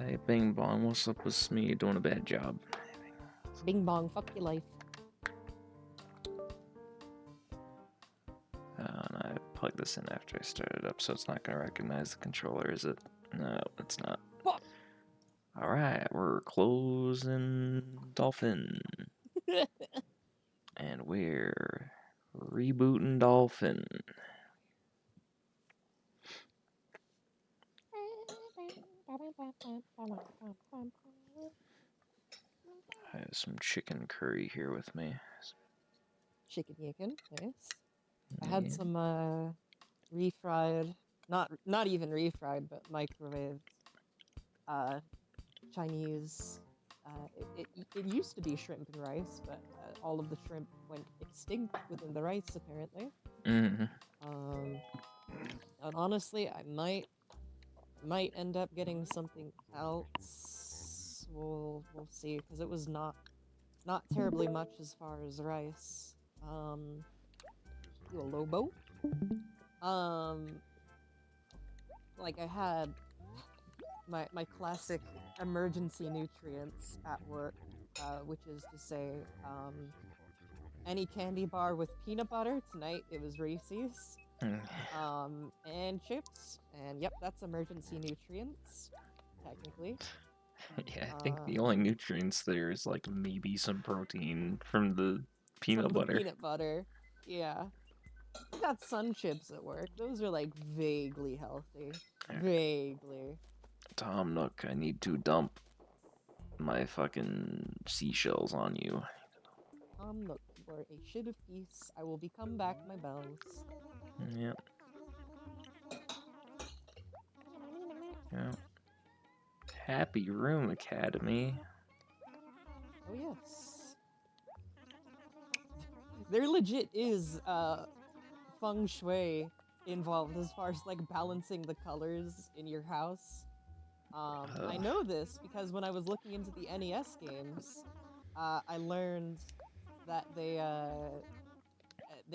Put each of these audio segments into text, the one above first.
Hey, Bing Bong, what's up with me doing a bad job? Bing bong, fuck your life. And I plugged this in after I started up, so it's not going to recognize the controller, is it? No, it's not. Fuck. Alright, we're closing Dolphin. And we're rebooting Dolphin. I have some chicken curry here with me. Chicken yakin, nice. I Yeah. had some refried, not even refried, but microwaved uh Chinese. It used to be shrimp and rice, but all of the shrimp went extinct within the rice apparently. Mm-hmm. Um, and honestly, I might end up getting something else. We'll see, because it was not terribly much as far as rice. You a Lobo? Um, like I had my classic emergency nutrients at work, which is to say, any candy bar with peanut butter. Tonight it was Reese's. And chips, and yep, that's emergency nutrients, technically. Yeah, I think Uh, the only nutrients there is like maybe some protein from the from peanut the butter. peanut butter, yeah. Got sun chips at work. Those are like vaguely healthy, vaguely. Tom Nook, I need to dump my fucking seashells on you. Look, you are a shit of peace. I will become back my bells. Yep. Yep. Happy Room Academy. Oh yes. There legit is feng shui involved as far as like balancing the colors in your house. I know this because when I was looking into the NES games, I learned that they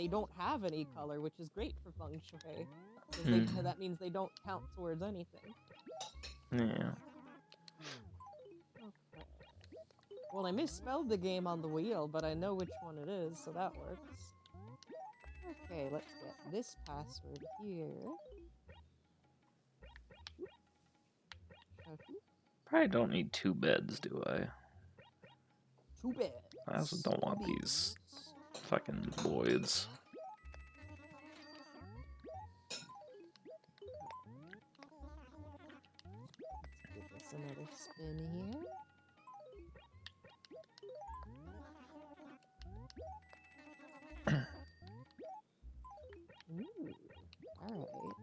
don't have any color, which is great for feng shui because that means they don't count towards anything. Yeah. Okay. Well, I misspelled the game on the wheel, but I know which one it is, so that works. Okay, let's get this password here. Probably don't need two beds, do I? Two beds. I also don't want these fucking voids. Let's give this another spin here. Ooh, alright.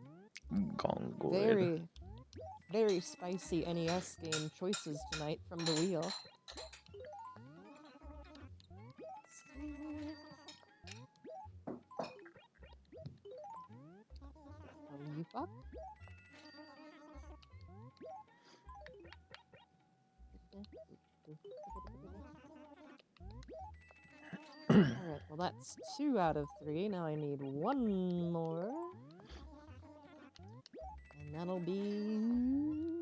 Gongoid. Very spicy NES game choices tonight from the wheel. Oh, you fuck. Alright, well that's 2 out of 3. Now I need one more. And that'll be...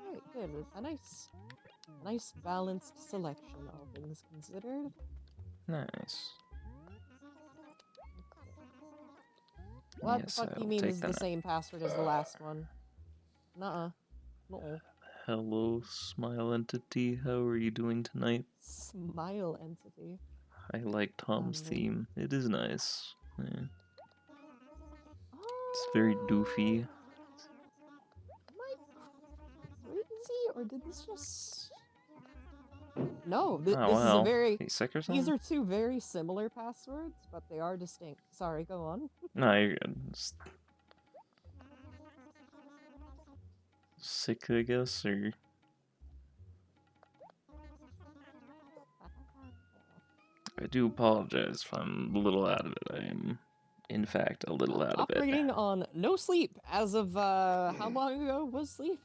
Alright, good. A nice balanced selection, all things considered. Nice. What the Yes, fuck I do you will mean take this is the that. same password as the last one? Nuh-uh. No. Hello, smile entity. How are you doing tonight? Smile entity. I like Tom's theme. It is nice. Yeah. It's very doofy. Am I crazy, or did this just... No, Oh this is a well. very... Are you sick or These something? are two very similar passwords, but they are distinct. Sorry, go on. No, you're good. Just sick, I guess, or I do apologize if I'm a little out of it. I am, in fact, a little out of it. Operating on no sleep as of, how long ago was sleep?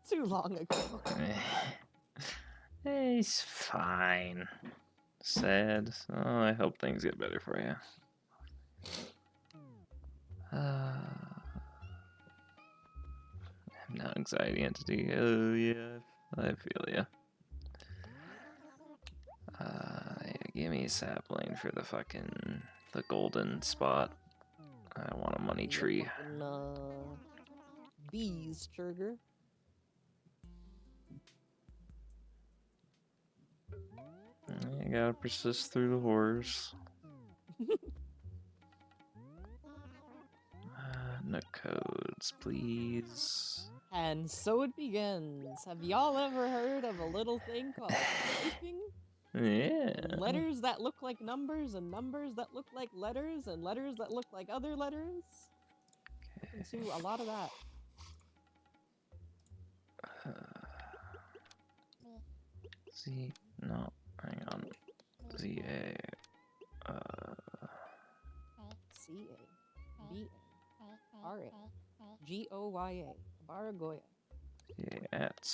Too long ago. He's fine. Sad. Oh, I hope things get better for you. Now anxiety entity. Oh yeah, I feel ya. Yeah, give me a sapling for the golden spot. I want a money You tree. fucking bees, Trigger. You gotta persist through the horrors. No codes, please. And so it begins. Have y'all ever heard of a little thing called typing? Yeah. Letters that look like numbers, and numbers that look like letters, and letters that look like other letters? Welcome to a lot of that. Z, no, hang on. ZA. C-A-B-A-R-A-G-O-Y-A. Baragoya. Yeah, at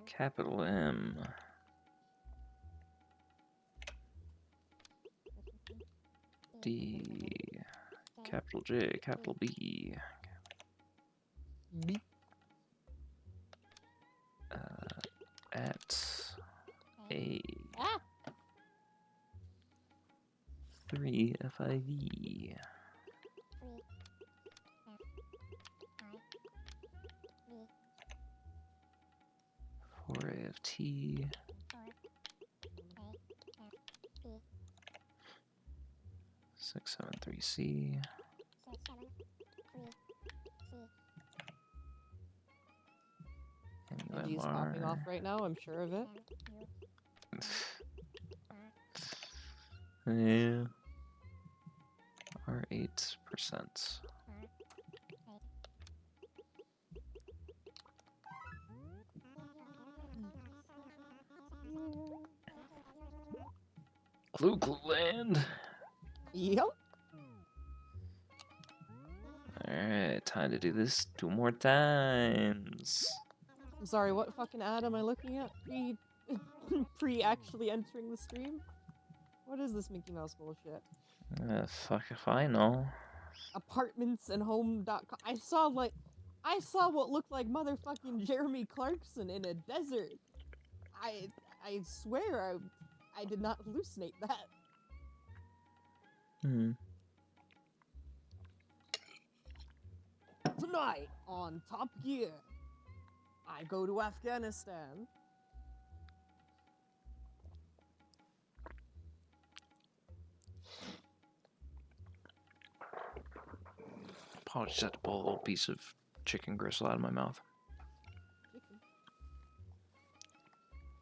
capital M. D. Capital J. Capital B. B. At A. Ah! 3 FIV. 4 AFT. 673C. And he's popping off right now, I'm sure of it. Yeah. R8%. Clue land. Yep. Alright, time to do this 2 more times. I'm sorry, what fucking ad am I looking at? Pre actually entering the stream? What is this Mickey Mouse bullshit? Fuck if I know. Apartmentsandhome.com. I saw what looked like motherfucking Jeremy Clarkson in a desert. I swear I did not hallucinate that. Tonight on Top Gear, I go to Afghanistan. Apologies, had to pull a little piece of chicken gristle out of my mouth.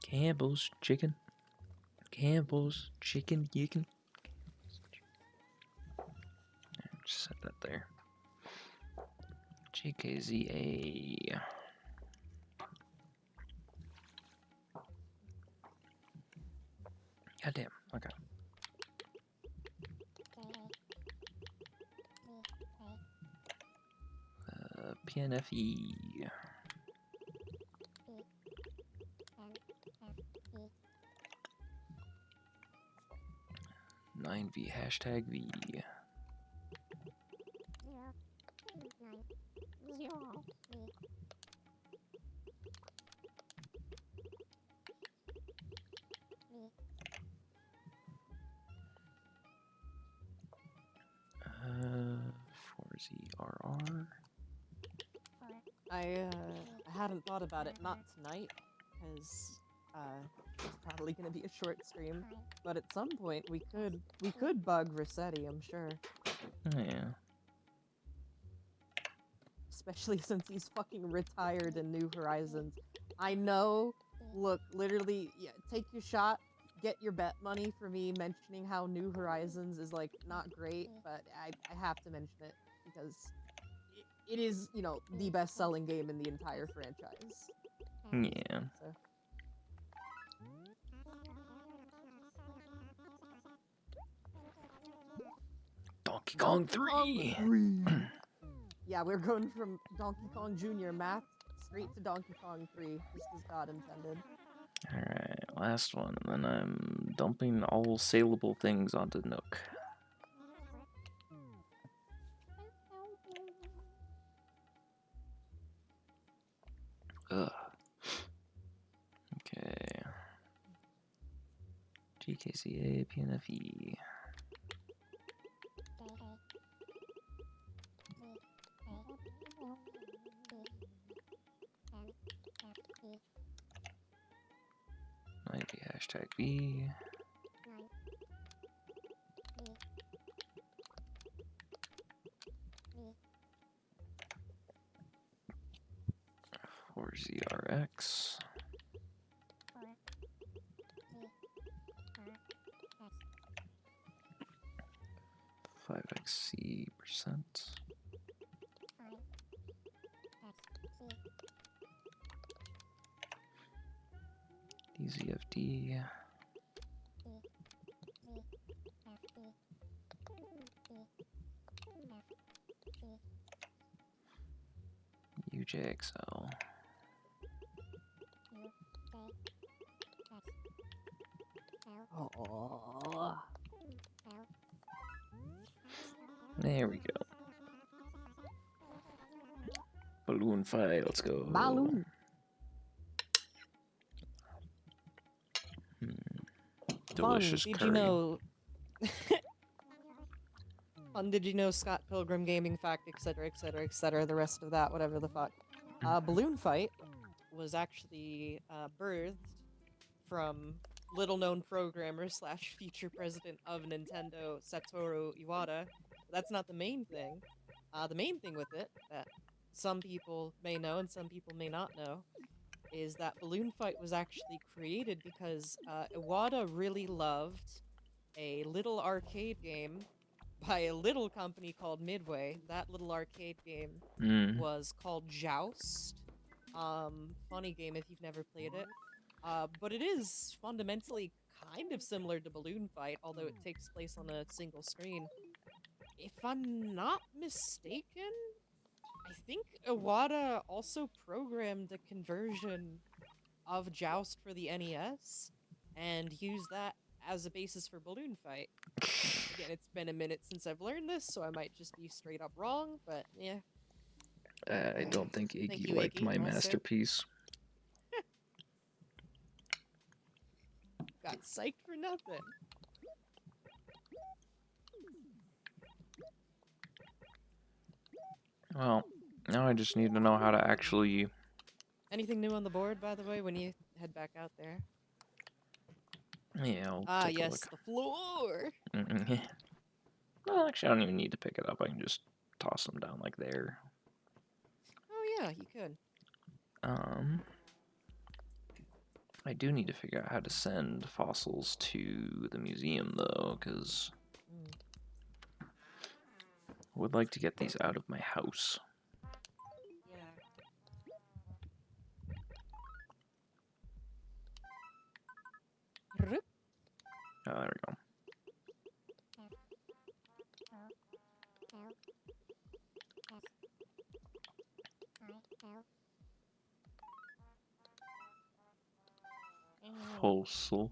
Campbell's chicken. Campbell's chicken. You can. Just set that there. JKZA. Goddamn. Okay. PNFE. 9V hashtag V. Uh, 4ZRR. I hadn't thought about it, not tonight, because it's probably gonna be a short stream. But at some point we could bug Rossetti, I'm sure. Yeah. Especially since he's fucking retired in New Horizons. I know. Look, literally, yeah, take your shot. Get your bet money for me mentioning how New Horizons is like not great, but I have to mention it because it is, you know, the best-selling game in the entire franchise. Yeah. So. Donkey Kong 3! Yeah, we're going from Donkey Kong Jr. math straight to Donkey Kong 3, just as God intended. Alright, last one, and then I'm dumping all saleable things onto Nook. GKCA, PNFE. Might be hashtag B. Or ZRX. 5XC%. DZFD. UJXL. Oh. There we go. Balloon fight, let's go. Balloon. Delicious Fun, did curry. you know? Fun, did you know Scott Pilgrim Gaming Fact, etc., etc., etc., the rest of that, whatever the fuck. Balloon Fight was actually birthed from little-known programmer slash future president of Nintendo, Satoru Iwata. That's not the main thing. The main thing with it, that some people may know and some people may not know, is that Balloon Fight was actually created because Iwata really loved a little arcade game by a little company called Midway. That little arcade game was called Joust. Funny game if you've never played it. But it is fundamentally kind of similar to Balloon Fight, although it takes place on a single screen. If I'm not mistaken, I think Iwata also programmed a conversion of Joust for the NES and used that as a basis for Balloon Fight. Again, it's been a minute since I've learned this, so I might just be straight up wrong, but yeah. I don't think Thank Iggy you, liked Iggy, my also. masterpiece. Got psyched for nothing. Well, now I just need to know how to actually... Anything new on the board, by the way, when you head back out there? Yeah, I'll take a yes, look. the floor! Well, actually, I don't even need to pick it up. I can just toss them down like there. Oh yeah, you could. I do need to figure out how to send fossils to the museum, though, because I would like to get these out of my house. Yeah. Oh, there we go. Fossil.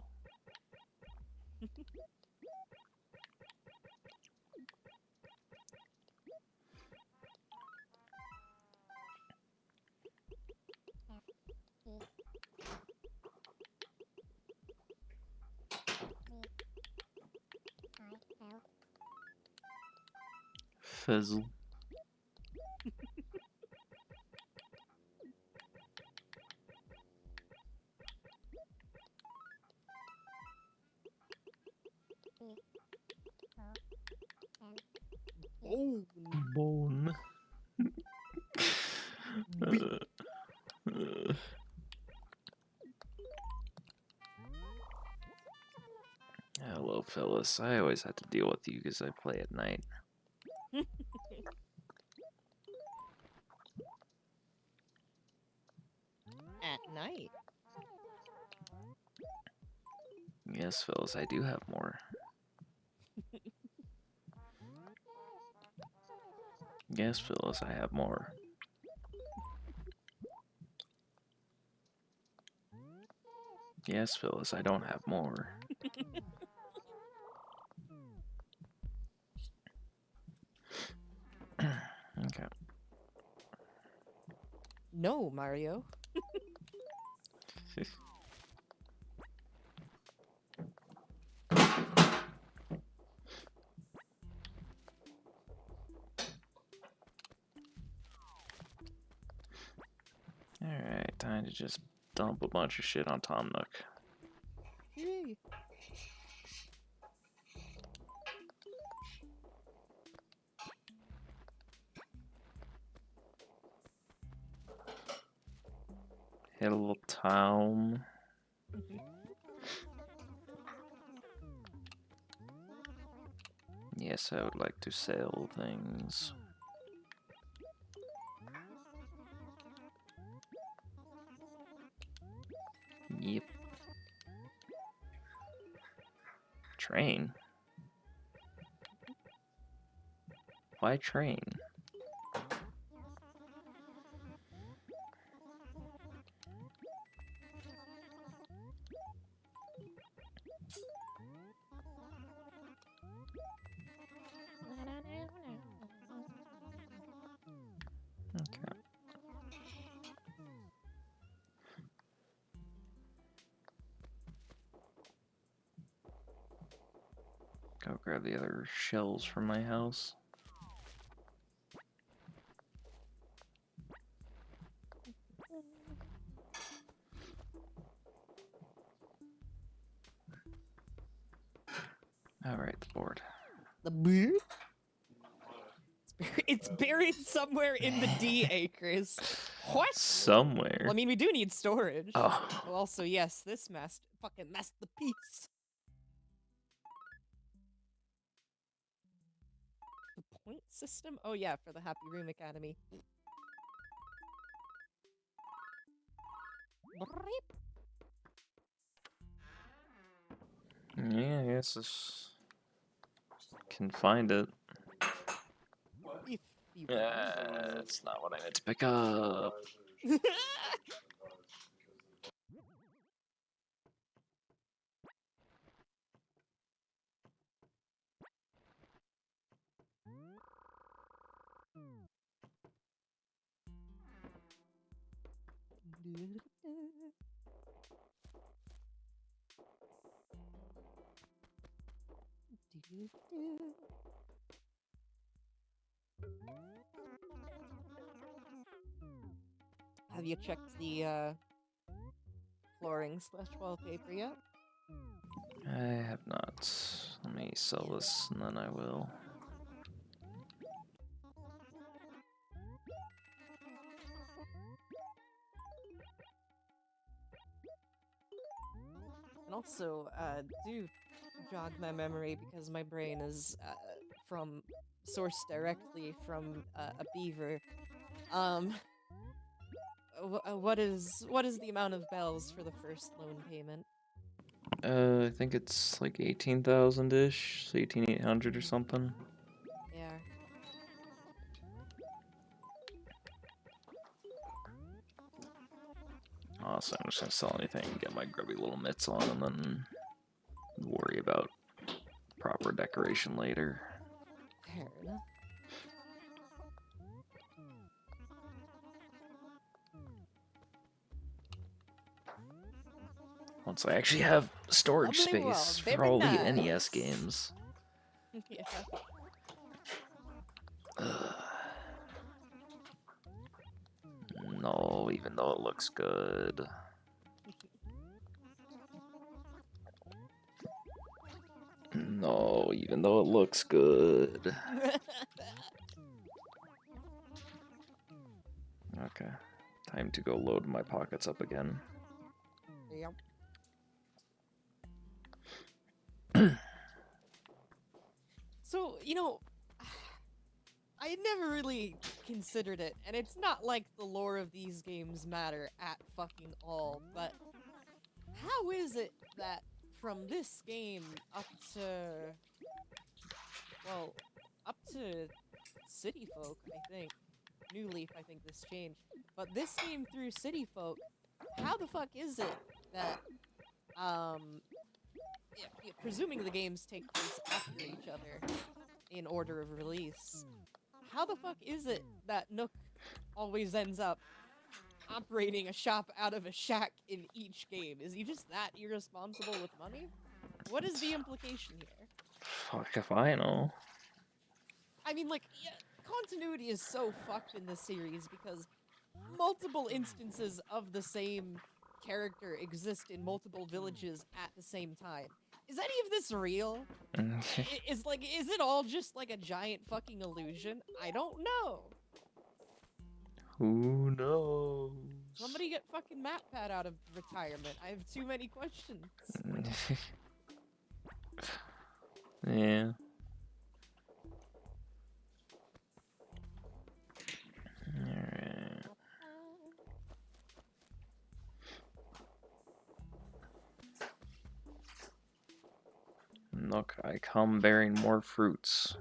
Fizzle. Bone. Hello, Phyllis. I always have to deal with you because I play at night. At night? Yes, Phyllis, I do have more. Yes, Phyllis, I have more. Yes, Phyllis, I don't have more. Okay. No, Mario. just dump a bunch of shit on Tom Nook. Yay. Hello, Tom. Yes, I would like to sell things. Yep. Train? Why train? Okay. Go grab the other shells from my house. Alright, the board. The beer? It's buried somewhere in the D acres. What? Somewhere. Well, I mean, we do need storage. Oh. Well, also, yes, this fucking masterpiece. The point system? Oh yeah, for the Happy Room Academy. Yeah, I guess can find it. If you That's not what I meant to pick up. Have you checked the flooring/wallpaper yet? I have not. Let me sell this and then I will. And also, do jog my memory because my brain is from sourced directly from a beaver. What is the amount of bells for the first loan payment? I think it's like 18,000-ish, 18,800 or something. Yeah. Awesome, I'm just gonna sell anything, get my grubby little mitts on, and then worry about proper decoration later. Fair enough. Once I actually have storage Lovely world, space for very all the nice. NES games. Yeah. No, even though it looks good. No, even though it looks good. Okay, time to go load my pockets up again. Yep. So, you know, I never really considered it, and it's not like the lore of these games matter at fucking all, but how is it that from this game up to, well, up to City Folk, I think, New Leaf, I think this changed, but this game through City Folk, how the fuck is it that, presuming the games take place after each other in order of release, how the fuck is it that Nook always ends up operating a shop out of a shack in each game? Is he just that irresponsible with money? What is the implication here? Fuck if I know. I mean, like, yeah, continuity is so fucked in this series because multiple instances of the same character exist in multiple villages at the same time. Is any of this real? Is it all just like a giant fucking illusion? I don't know. Who knows? Somebody get fucking MatPat out of retirement. I have too many questions. Yeah. Alright. Look, I come bearing more fruits.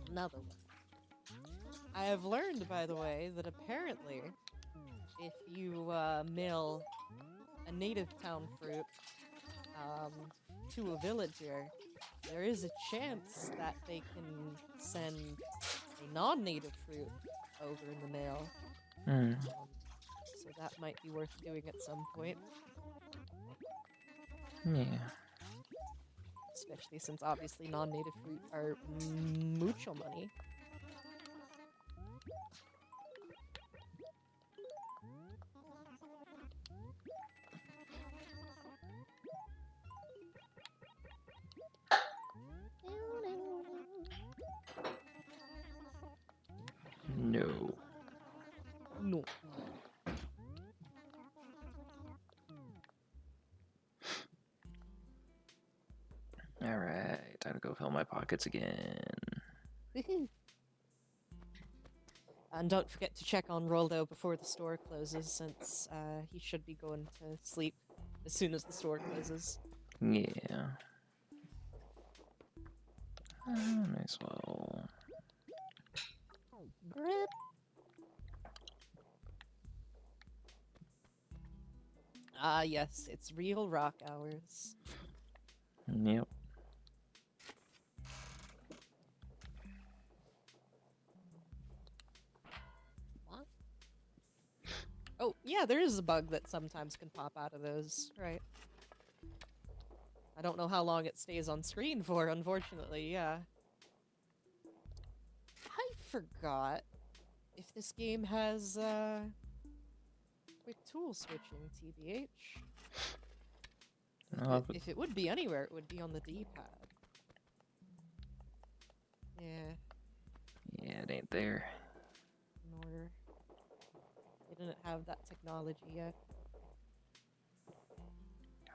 Another one. I have learned, by the way, that apparently, if you mail a native town fruit to a villager, there is a chance that they can send a non-native fruit over in the mail. So that might be worth doing at some point. Yeah. Especially since obviously non-native fruit are mucho money. No. No. Alright, time to go fill my pockets again. And don't forget to check on Roldo before the store closes, since he should be going to sleep as soon as the store closes. Yeah. Might as well. Grip. Ah, yes, it's real rock hours. Yep. What? Oh, yeah, there is a bug that sometimes can pop out of those, right? I don't know how long it stays on screen for, unfortunately, yeah. I forgot if this game has, quick tool switching, TBH. If it would be anywhere, it would be on the D-pad. Yeah. Yeah, it ain't there. Nor... They didn't have that technology yet.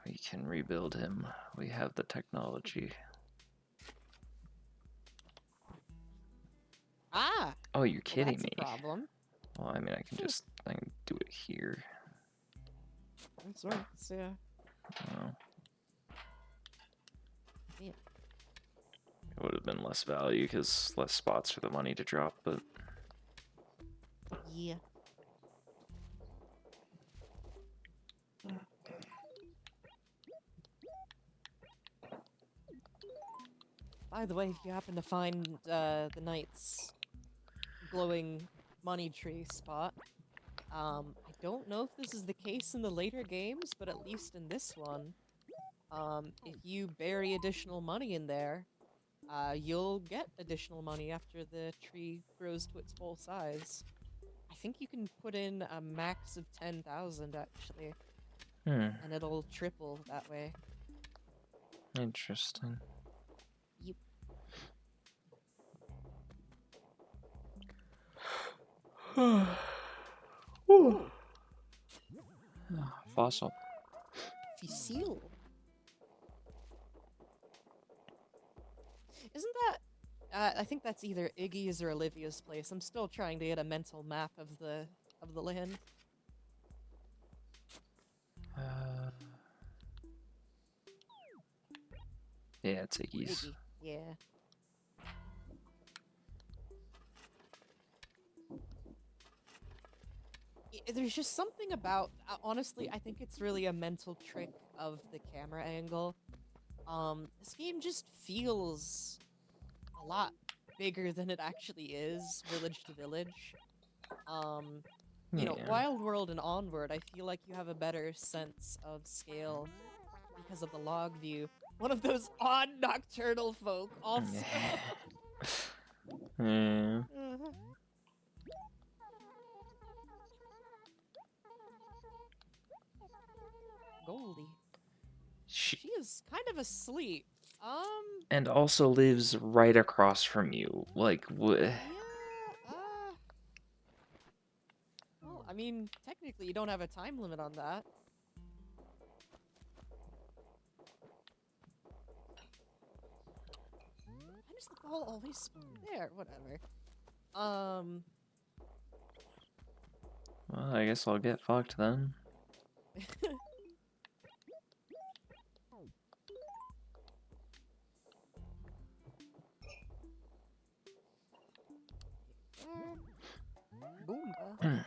We can rebuild him. We have the technology. Ah! Oh, you're kidding That's me. a problem. Well, I mean, I can do it here. That's right, yeah. Oh. Yeah. It would have been less value because less spots for the money to drop, but Yeah. By the way, if you happen to find the knight's glowing money tree spot, I don't know if this is the case in the later games, but at least in this one, if you bury additional money in there, you'll get additional money after the tree grows to its full size. I think you can put in a max of 10,000 actually, and it'll triple that way. Interesting. Yep. Ooh. Fossil. Fossil. Isn't that? I think that's either Iggy's or Olivia's place. I'm still trying to get a mental map of the land. Yeah, it's Iggy's. Iggy, yeah. There's just something about, honestly, I think it's really a mental trick of the camera angle. This game just feels a lot bigger than it actually is, village to village. You know, Wild World and Onward, I feel like you have a better sense of scale because of the log view. One of those odd nocturnal folk, also. Yeah. Goldie. She She is kind of asleep. and also lives right across from you. Like, what? Yeah, well, I mean, technically you don't have a time limit on that. Why does the ball always spawn there? Whatever. Um, Well, I guess I'll get fucked then. Boomba.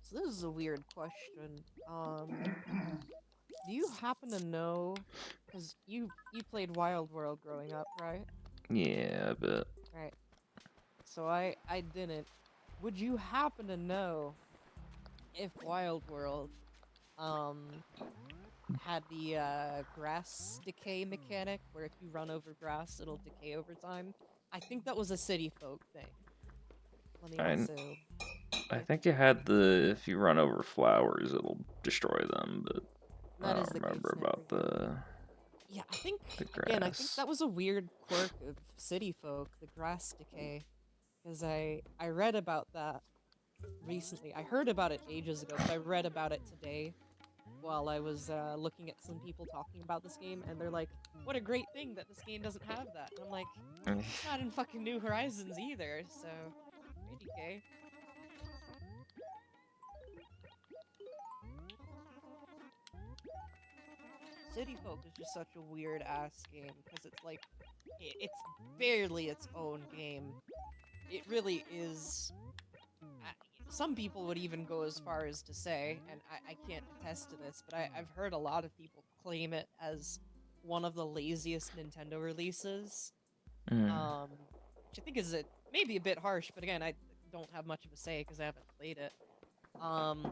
So this is a weird question. Do you happen to know? Because you played Wild World growing up, right? Yeah, but Right. So I didn't. Would you happen to know if Wild World um had the grass decay mechanic where if you run over grass it'll decay over time? I think that was a city folk thing. Let me I also I get think it had the if you run over flowers, it'll destroy them, but I that is don't the case remember in every about game. Yeah, I think the again, I think grass. that was a weird quirk of city folk, the grass decay, because I read about that recently. I heard about it ages ago, but I read about it today while I was looking at some people talking about this game, and they're like, "What a great thing that this game doesn't have that." And I'm like, "It's not in fucking New Horizons either." So, ADK. City Folk is just such a weird ass game because it's like it's barely its own game. It really is. I, some people would even go as far as to say, and I can't attest to this, but I've heard a lot of people claim it as one of the laziest Nintendo releases. Mm. Which I think is maybe a bit harsh, but again, I don't have much of a say because I haven't played it. Um,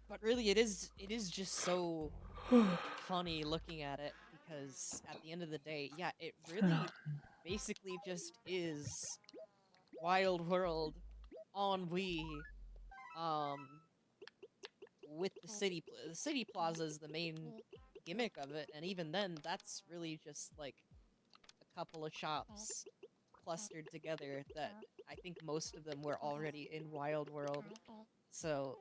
but really, it is just so funny looking at it because at the end of the day, yeah, it really basically just is Wild World on Wii. Um, with the city plaza is the main gimmick of it, and even then, that's really just like a couple of shops clustered together that I think most of them were already in Wild World. So,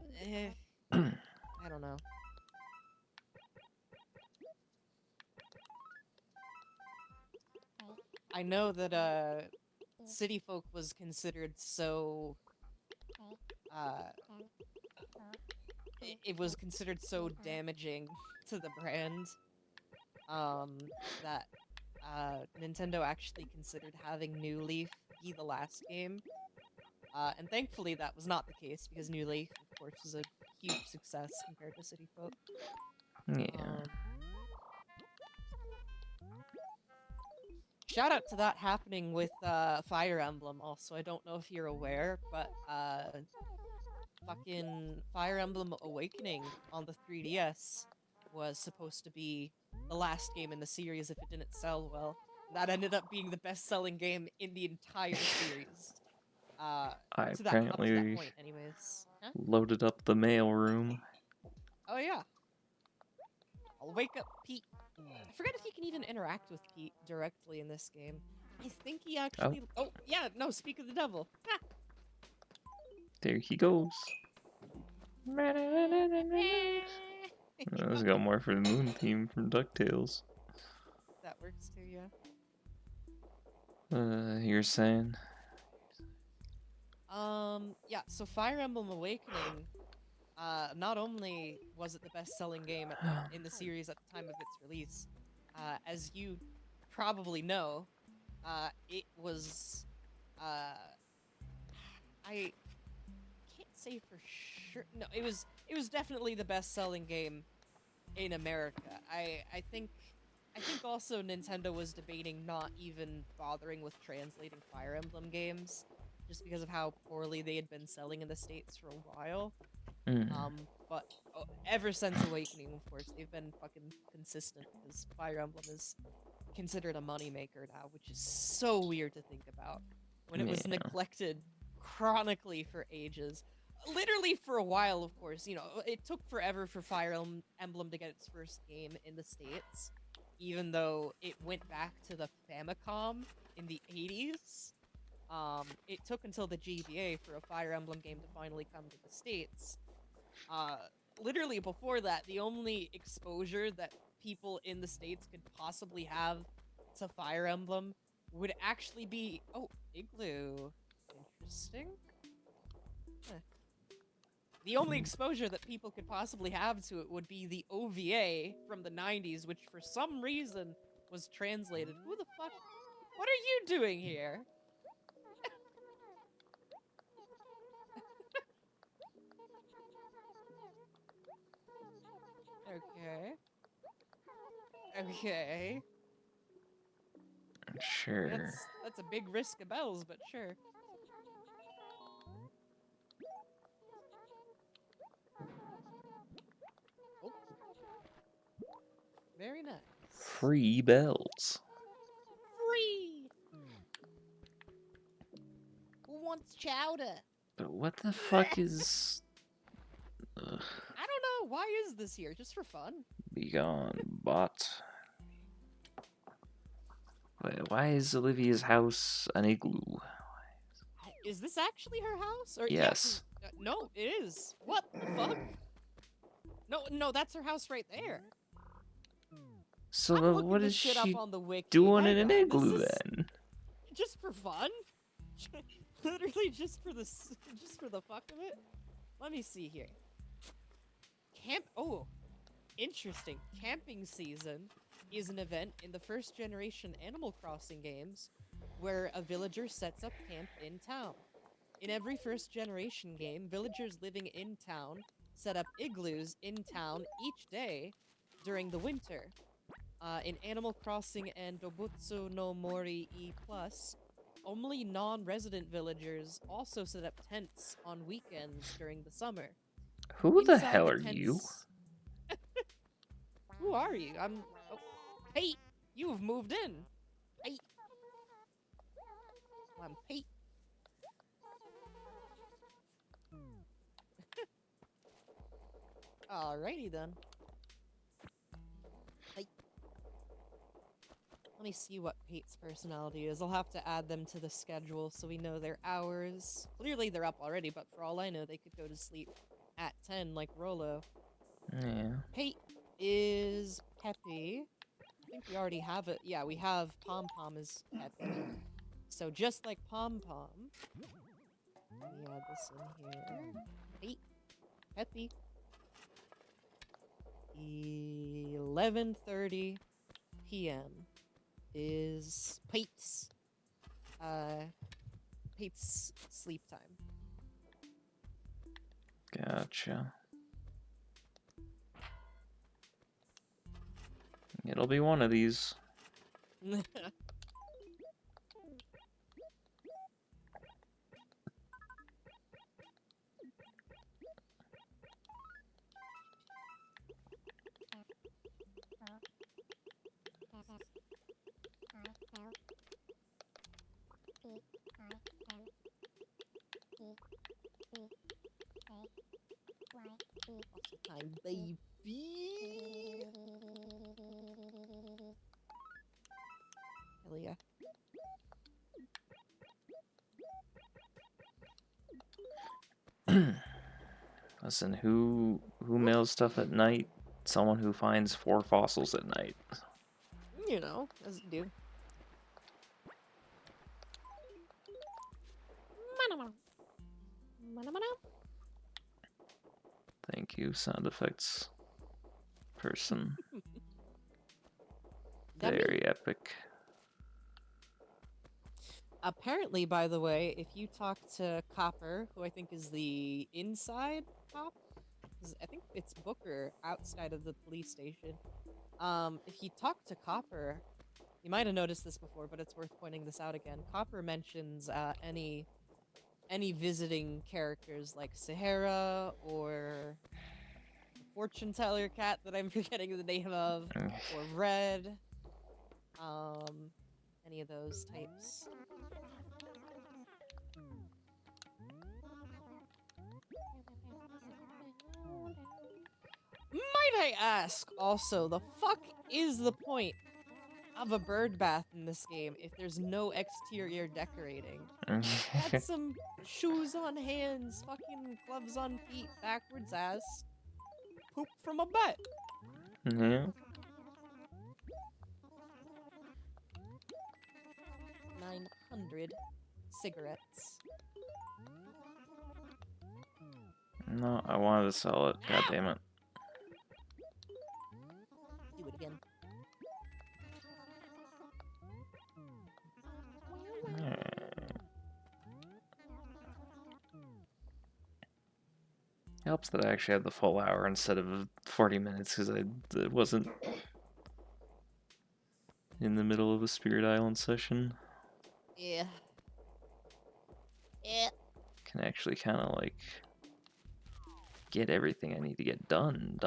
I don't know. I know that City Folk was considered so uh it was considered so damaging to the brand um that Nintendo actually considered having New Leaf be the last game. And thankfully that was not the case because New Leaf, of course, was a huge success compared to City Folk. Yeah. Um, Shout out to that happening with Fire Emblem also. I don't know if you're aware, but fucking Fire Emblem Awakening on the 3DS was supposed to be the last game in the series if it didn't sell well. That ended up being the best-selling game in the entire series. I To that up to that apparently point, anyways. Huh? loaded up the mail room. Oh yeah, I'll wake up Pete. I forget if you can even interact with Pete directly in this game. I think he Oh, actually. Oh yeah, no. Speak of the devil. Ah. there he goes. Let's Yep, go more for the moon theme from DuckTales. that works too. Yeah. You're saying? Yeah. So Fire Emblem Awakening. Not only was it the best-selling game in the series at the time of its release, as you probably know, it was. Uh, I can't say for sure. No, it was definitely the best-selling game in America. I think also Nintendo was debating not even bothering with translating Fire Emblem games just because of how poorly they had been selling in the States for a while. Mm. But ever since Awakening, of course, they've been fucking consistent because Fire Emblem is considered a moneymaker now, which is so weird to think about when it was Yeah. neglected chronically for ages. Literally for a while, of course. You know, it took forever for Fire Emblem to get its first game in the States, even though it went back to the Famicom in the 80s. It took until the GBA for a Fire Emblem game to finally come to the States. Uh, Literally before that, the only exposure that people in the States could possibly have to Fire Emblem would actually be, oh, Igloo. Interesting. Huh. The only exposure that people could possibly have to it would be the OVA from the 90s, which for some reason was translated. Who the fuck? What are you doing here? Okay. Okay. Sure. That's a big risk of bells, but sure. Oh, very nice. Free bells. Free. Who wants chowder? But what the fuck is... Ugh, I don't know. Why is this here? Just for fun? be gone, bot. Why is Olivia's house an igloo? Is this actually her house? Or Yes. yeah, no, it is. What the fuck? No, that's her house right there. So I'm then looking what this is shit up she on the wiki. doing in Hang an on. This igloo is then? just for fun. Literally just for the fuck of it. Let me see here. Oh, interesting. Camping season is an event in the first generation Animal Crossing games where a villager sets up camp in town. In every first generation game, villagers living in town set up igloos in town each day during the winter. In Animal Crossing and Dobutsu no Mori E+, only non-resident villagers also set up tents on weekends during the summer. Who the Inside hell the are you? tents... Who are you? Oh, Pete! You've moved in! Pete! I'm Pete. Alrighty then. Pete. Let me see what Pete's personality is. I'll have to add them to the schedule so we know their hours. Clearly they're up already, but for all I know, they could go to sleep at 10 like Rolo. Yeah. Pete is Peppy. I think we already have it. Yeah, we have Pom Pom as Peppy. So just like Pom Pom, let me add this in here. Pete, Peppy. 11:30 p.m. is Pete's sleep time. Gotcha. It'll be one of these. Lots of time, baby. Hell yeah. Listen, who mails stuff at night? Someone who finds 4 fossils at night. You know, as you do. Thank you, sound effects person. Very epic. Apparently, by the way, if you talk to Copper, who I think is the inside cop, 'cause I think it's Booker outside of the police station. If you talk to Copper, you might have noticed this before, but it's worth pointing this out again. Copper mentions any visiting characters like Sahara or the fortune teller cat that I'm forgetting the name of, or Red. any of those types. Might I ask, also, the fuck is the point of a bird bath in this game if there's no exterior decorating? That's some shoes on hands, fucking gloves on feet, backwards ass, poop from a butt. Yeah. 900 cigarettes. No, I wanted to sell it. God damn it. Do it again. Helps that I actually had the full hour instead of 40 minutes because I wasn't in the middle of a Spirit Island session. Yeah. Yeah. Can actually kind of like get everything I need to get done.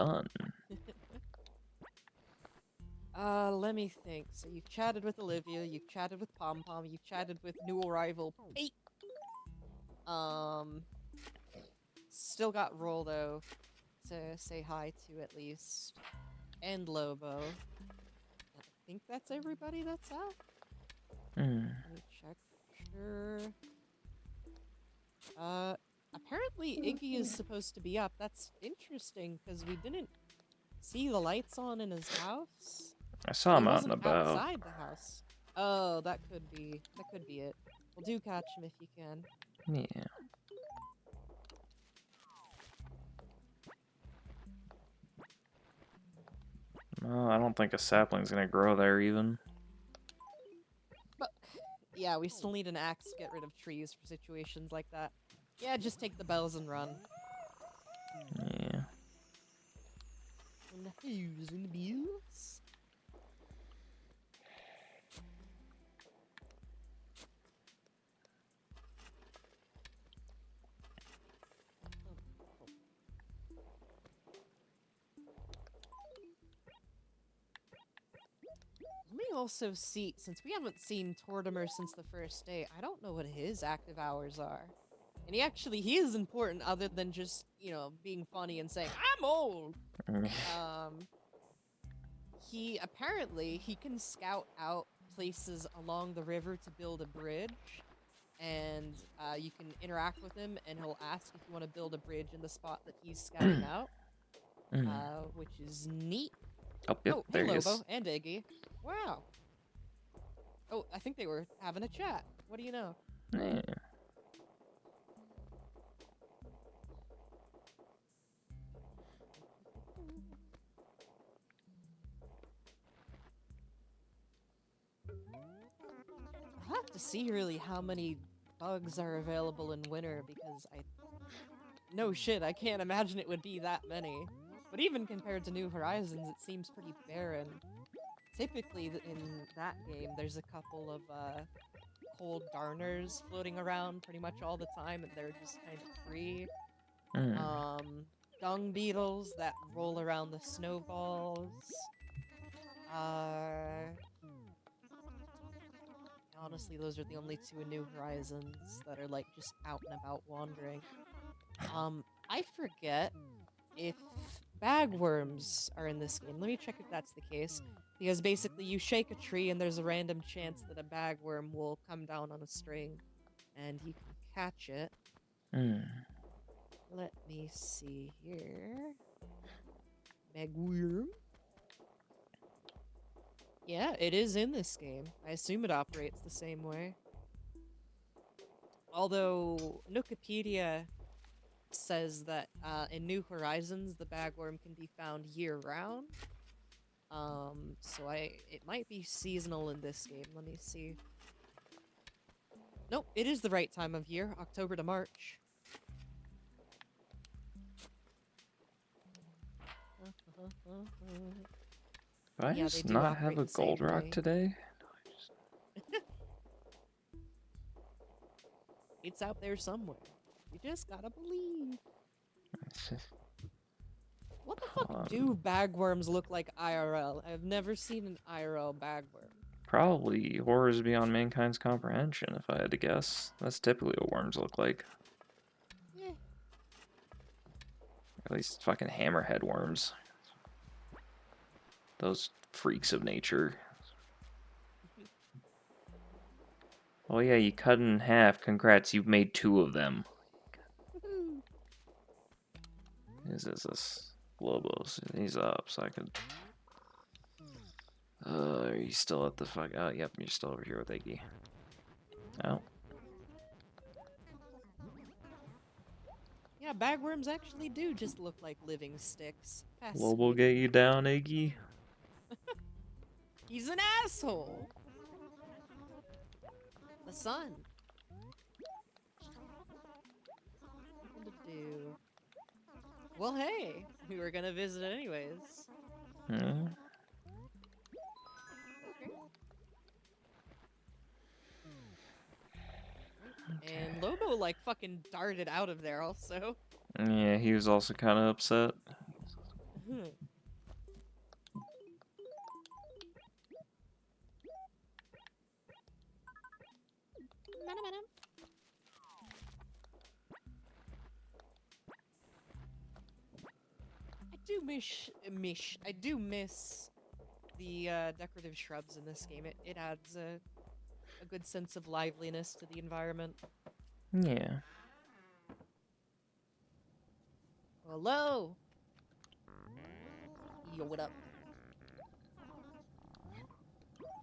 Let me think. So you've chatted with Olivia, you've chatted with Pom Pom, you've chatted with new arrival Pete. Still got Roldo to say hi to at least, and Lobo. I think that's everybody that's out. Let me check for sure. Apparently Iggy is supposed to be up. That's interesting because we didn't see the lights on in his house. I saw him He out and wasn't about. outside the house. Oh, that could be it. Well, do catch him if you can. Yeah. No, I don't think a sapling's gonna grow there even. But yeah, we still need an axe to get rid of trees for situations like that. Yeah, just take the bells and run. Yeah. And who's in the bills? Let me also see, since we haven't seen Tortimer since the first day, I don't know what his active hours are. And he is important other than just, being funny and saying, I'm old! He can scout out places along the river to build a bridge, and you can interact with him, and he'll ask if you want to build a bridge in the spot that he's scouting out, which is neat. Oh, yep, Oh, hey there he Lobo is. and Iggy. Wow. Oh, I think they were having a chat. What do you know? Yeah. I'll have to see really how many bugs are available in winter because no shit, I can't imagine it would be that many. But even compared to New Horizons, it seems pretty barren. Typically, in that game, there's a couple of cold darners floating around pretty much all the time, and they're just kind of free. Dung beetles that roll around the snowballs. Honestly, those are the only two in New Horizons that are like just out and about wandering. I forget if bagworms are in this game. Let me check if that's the case. Because basically you shake a tree and there's a random chance that a bagworm will come down on a string and you can catch it. Let me see here. Bagworm. Yeah, it is in this game. I assume it operates the same way. Although Wikipedia says that in New Horizons the bagworm can be found year-round. So it might be seasonal in this game. Let me see. Nope, it is the right time of year, October to March. Do I just not have a gold rock today? It's out there somewhere. You just gotta believe. What the fuck do bagworms look like IRL? I've never seen an IRL bagworm. Probably horrors beyond mankind's comprehension, if I had to guess. That's typically what worms look like. Yeah. At least fucking hammerhead worms. Those freaks of nature. Oh yeah, you cut in half. Congrats, you've made 2 of them. Is this Lobos? He's up, so I could. Are you still at the fuck? Oh, yep, you're still over here with Iggy. Oh, Yeah, bagworms actually do just look like living sticks. Lobo Fascinating. get you down, Iggy. He's an asshole. The sun. Nothing to do. Well, hey, we were gonna visit anyways. Hmm. And Lobo, like, fucking darted out of there also. Yeah, he was also kind of upset. I do miss the decorative shrubs in this game. It adds a good sense of liveliness to the environment. Yeah. Hello. Yo, what up?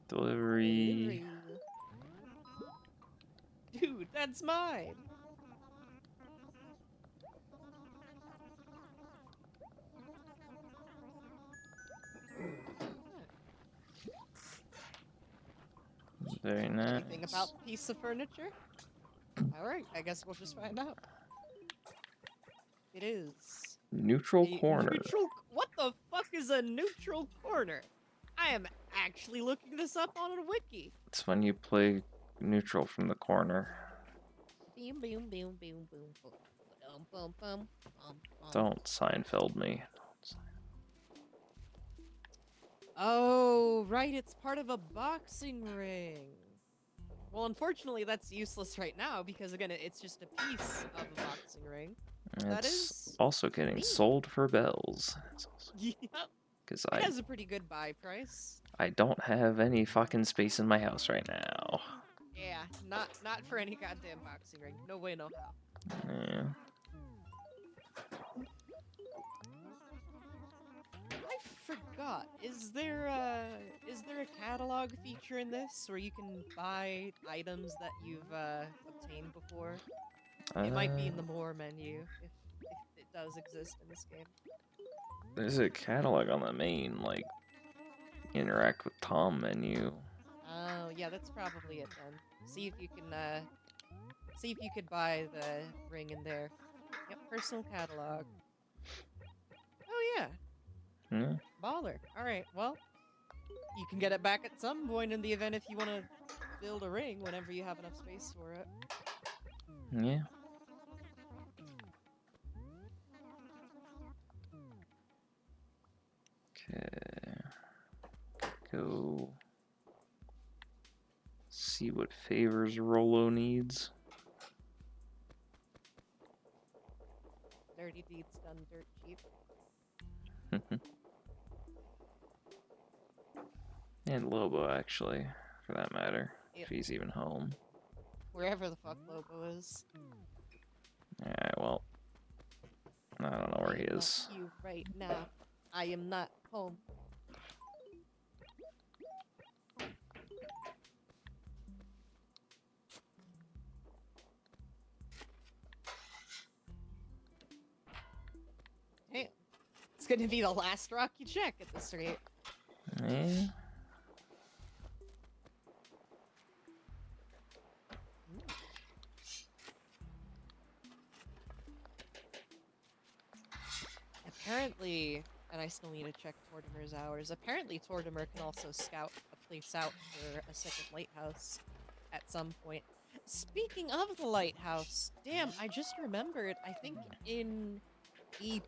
Delivery. Dude, that's mine. Very nice. Anything about the piece of furniture? Alright, I guess we'll just find out. It is. Neutral corner. What the fuck is a neutral corner? I am actually looking this up on a wiki. It's when you play neutral from the corner. Boom, boom, boom, boom, boom, boom. Bum, bum, bum, Don't Seinfeld me. Oh, right, it's part of a boxing ring. Well, unfortunately, that's useless right now because, again, it's just a piece of a boxing ring. That It's is also getting neat. sold for bells. Yep. Because It has a pretty good buy price. I don't have any fucking space in my house right now. Yeah, not for any goddamn boxing ring. No way, no how. Yeah. I forgot. Is there a catalog feature in this where you can buy items that you've obtained before? It might be in the more menu if it does exist in this game. There's a catalog on the main, like, interact with Tom menu. Oh, yeah, that's probably it then. See if you can see if you could buy the ring in there. Yep, personal catalog. Oh yeah. Hmm? Baller. Alright, well, you can get it back at some point in the event if you want to build a ring whenever you have enough space for it. Yeah. Okay. Go see what favors Rolo needs. Dirty deeds done dirt cheap. And Lobo, actually, for that matter, Yep. if he's even home. Wherever the fuck Lobo is. Alright, well, I don't know where he I am is. not you right now. I am not home. Damn. It's gonna be the last rock you check at this rate. Yeah. Apparently, and I still need to check Tortimer's hours, apparently Tortimer can also scout a place out for a second lighthouse at some point. Speaking of the lighthouse, damn, I just remembered, I think in E+,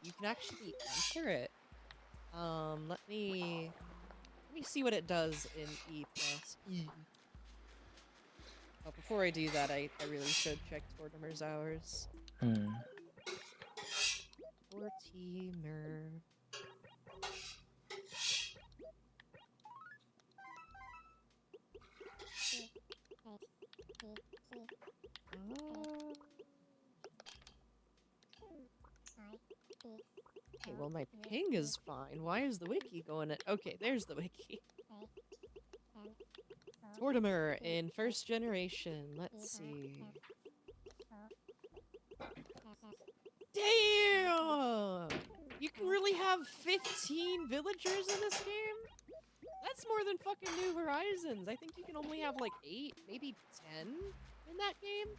you can actually enter it. Let me Let me see what it does in E plus E. But before I do that, I really should check Tortimer's hours. Hmm. Tortimer. Okay, well my ping is fine. Why is the wiki going at— okay, there's the wiki. Tortimer in first generation. Let's see. Damn! You can really have 15 villagers in this game? That's more than fucking New Horizons. I think you can only have like 8, maybe 10 in that game.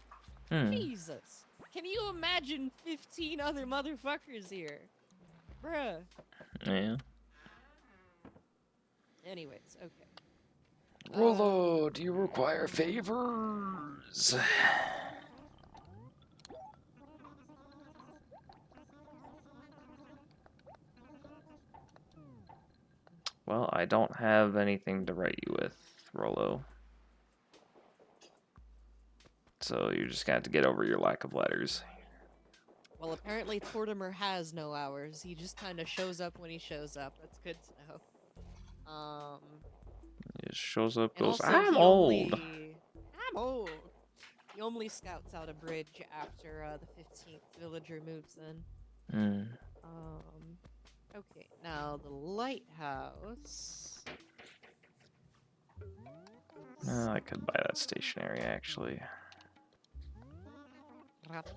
Hmm. Jesus. Can you imagine 15 other motherfuckers here? Bruh. Yeah. Anyways, okay. Rolo, do you require favors? Well, I don't have anything to write you with, Rolo. So you're just gonna have to get over your lack of letters. Well, apparently Tortimer has no hours. He just kind of shows up when he shows up. That's good to know. He just shows up, And goes, also I'm he old. only— I'm old. He only scouts out a bridge after the 15th villager moves in. Hmm. Okay, now the lighthouse. I could buy that stationery actually. Okay.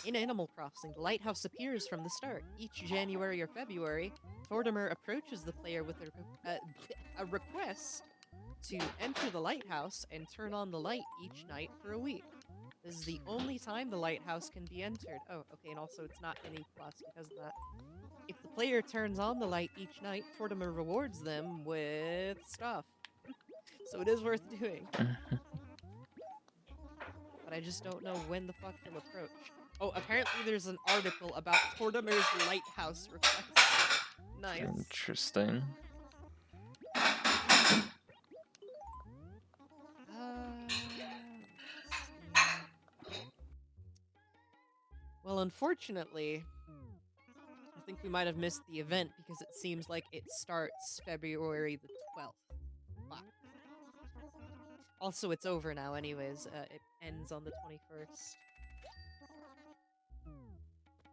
In Animal Crossing, the lighthouse appears from the start. Each January or February, Tortimer approaches the player with a request to enter the lighthouse and turn on the light each night for a week. This is the only time the lighthouse can be entered. Oh, okay, and also it's not an E plus because of that. If the player turns on the light each night, Tortimer rewards them with stuff. So it is worth doing. But I just don't know when the fuck he'll approach. Oh, apparently there's an article about Tortimer's lighthouse request. Nice. Interesting. Well, unfortunately, I think we might have missed the event because it seems like it starts February the 12th. Fuck. Also, it's over now anyways. It ends on the 21st.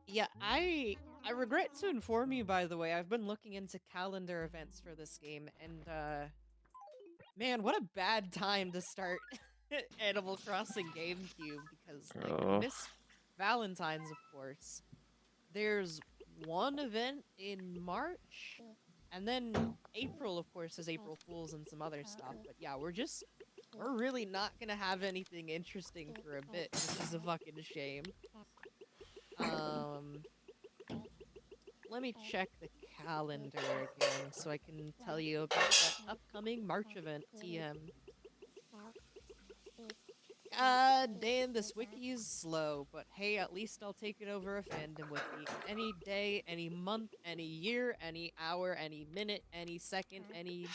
Yeah, I regret to inform you, by the way, I've been looking into calendar events for this game, and man, what a bad time to start Animal Crossing GameCube, because like we missed Valentine's, of course. There's one event in March, and then April, of course, is April Fools and some other stuff. But yeah, we're really not gonna have anything interesting for a bit, which is a fucking shame. Let me check the calendar again so I can tell you about that upcoming March event, TM. Damn, this wiki is slow, but hey, at least I'll take it over a fandom wiki. Any day, any month, any year, any hour, any minute, any second, any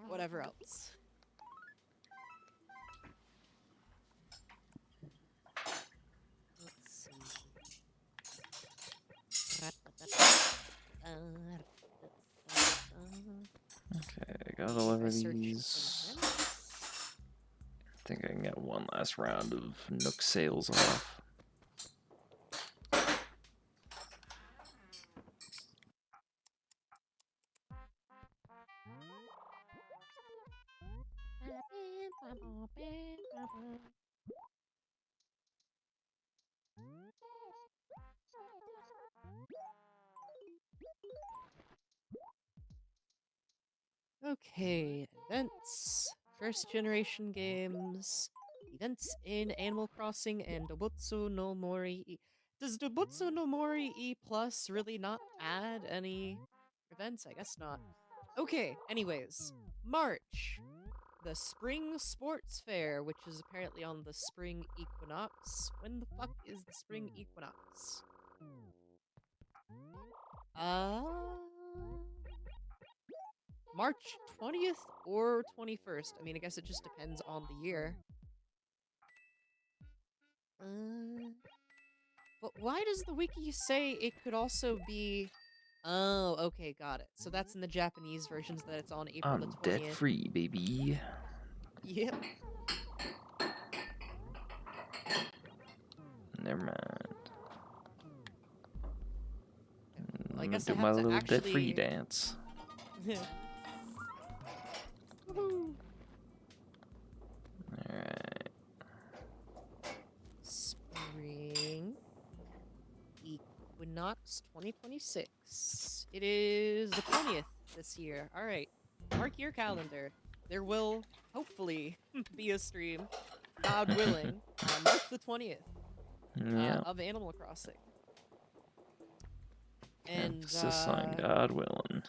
whatever else. Let's Okay, gotta deliver these. I think I can get one last round of Nook sales off. Okay, events. First generation games. Events in Animal Crossing and Dobutsu no Mori E. Does Dobutsu no Mori E Plus really not add any events? I guess not. Okay, anyways. March. the Spring Sports Fair, which is apparently on the spring equinox. When the fuck is the spring equinox? Uh, March 20th or 21st. I mean, I guess it just depends on the year. But why does the wiki say it could also be... Oh, okay, got it. So that's in the Japanese versions that it's on April the I'm debt 20th. free, baby. Yep. Never mind. Well, I Let me guess I do my have to little debt free actually... dance. Woohoo! Alright. Spring Equinox 2026. It is the 20th this year. Alright. Mark your calendar. There will, hopefully, be a stream, God willing, on March the 20th Yeah. of Animal Crossing. And, Emphasis on God willing.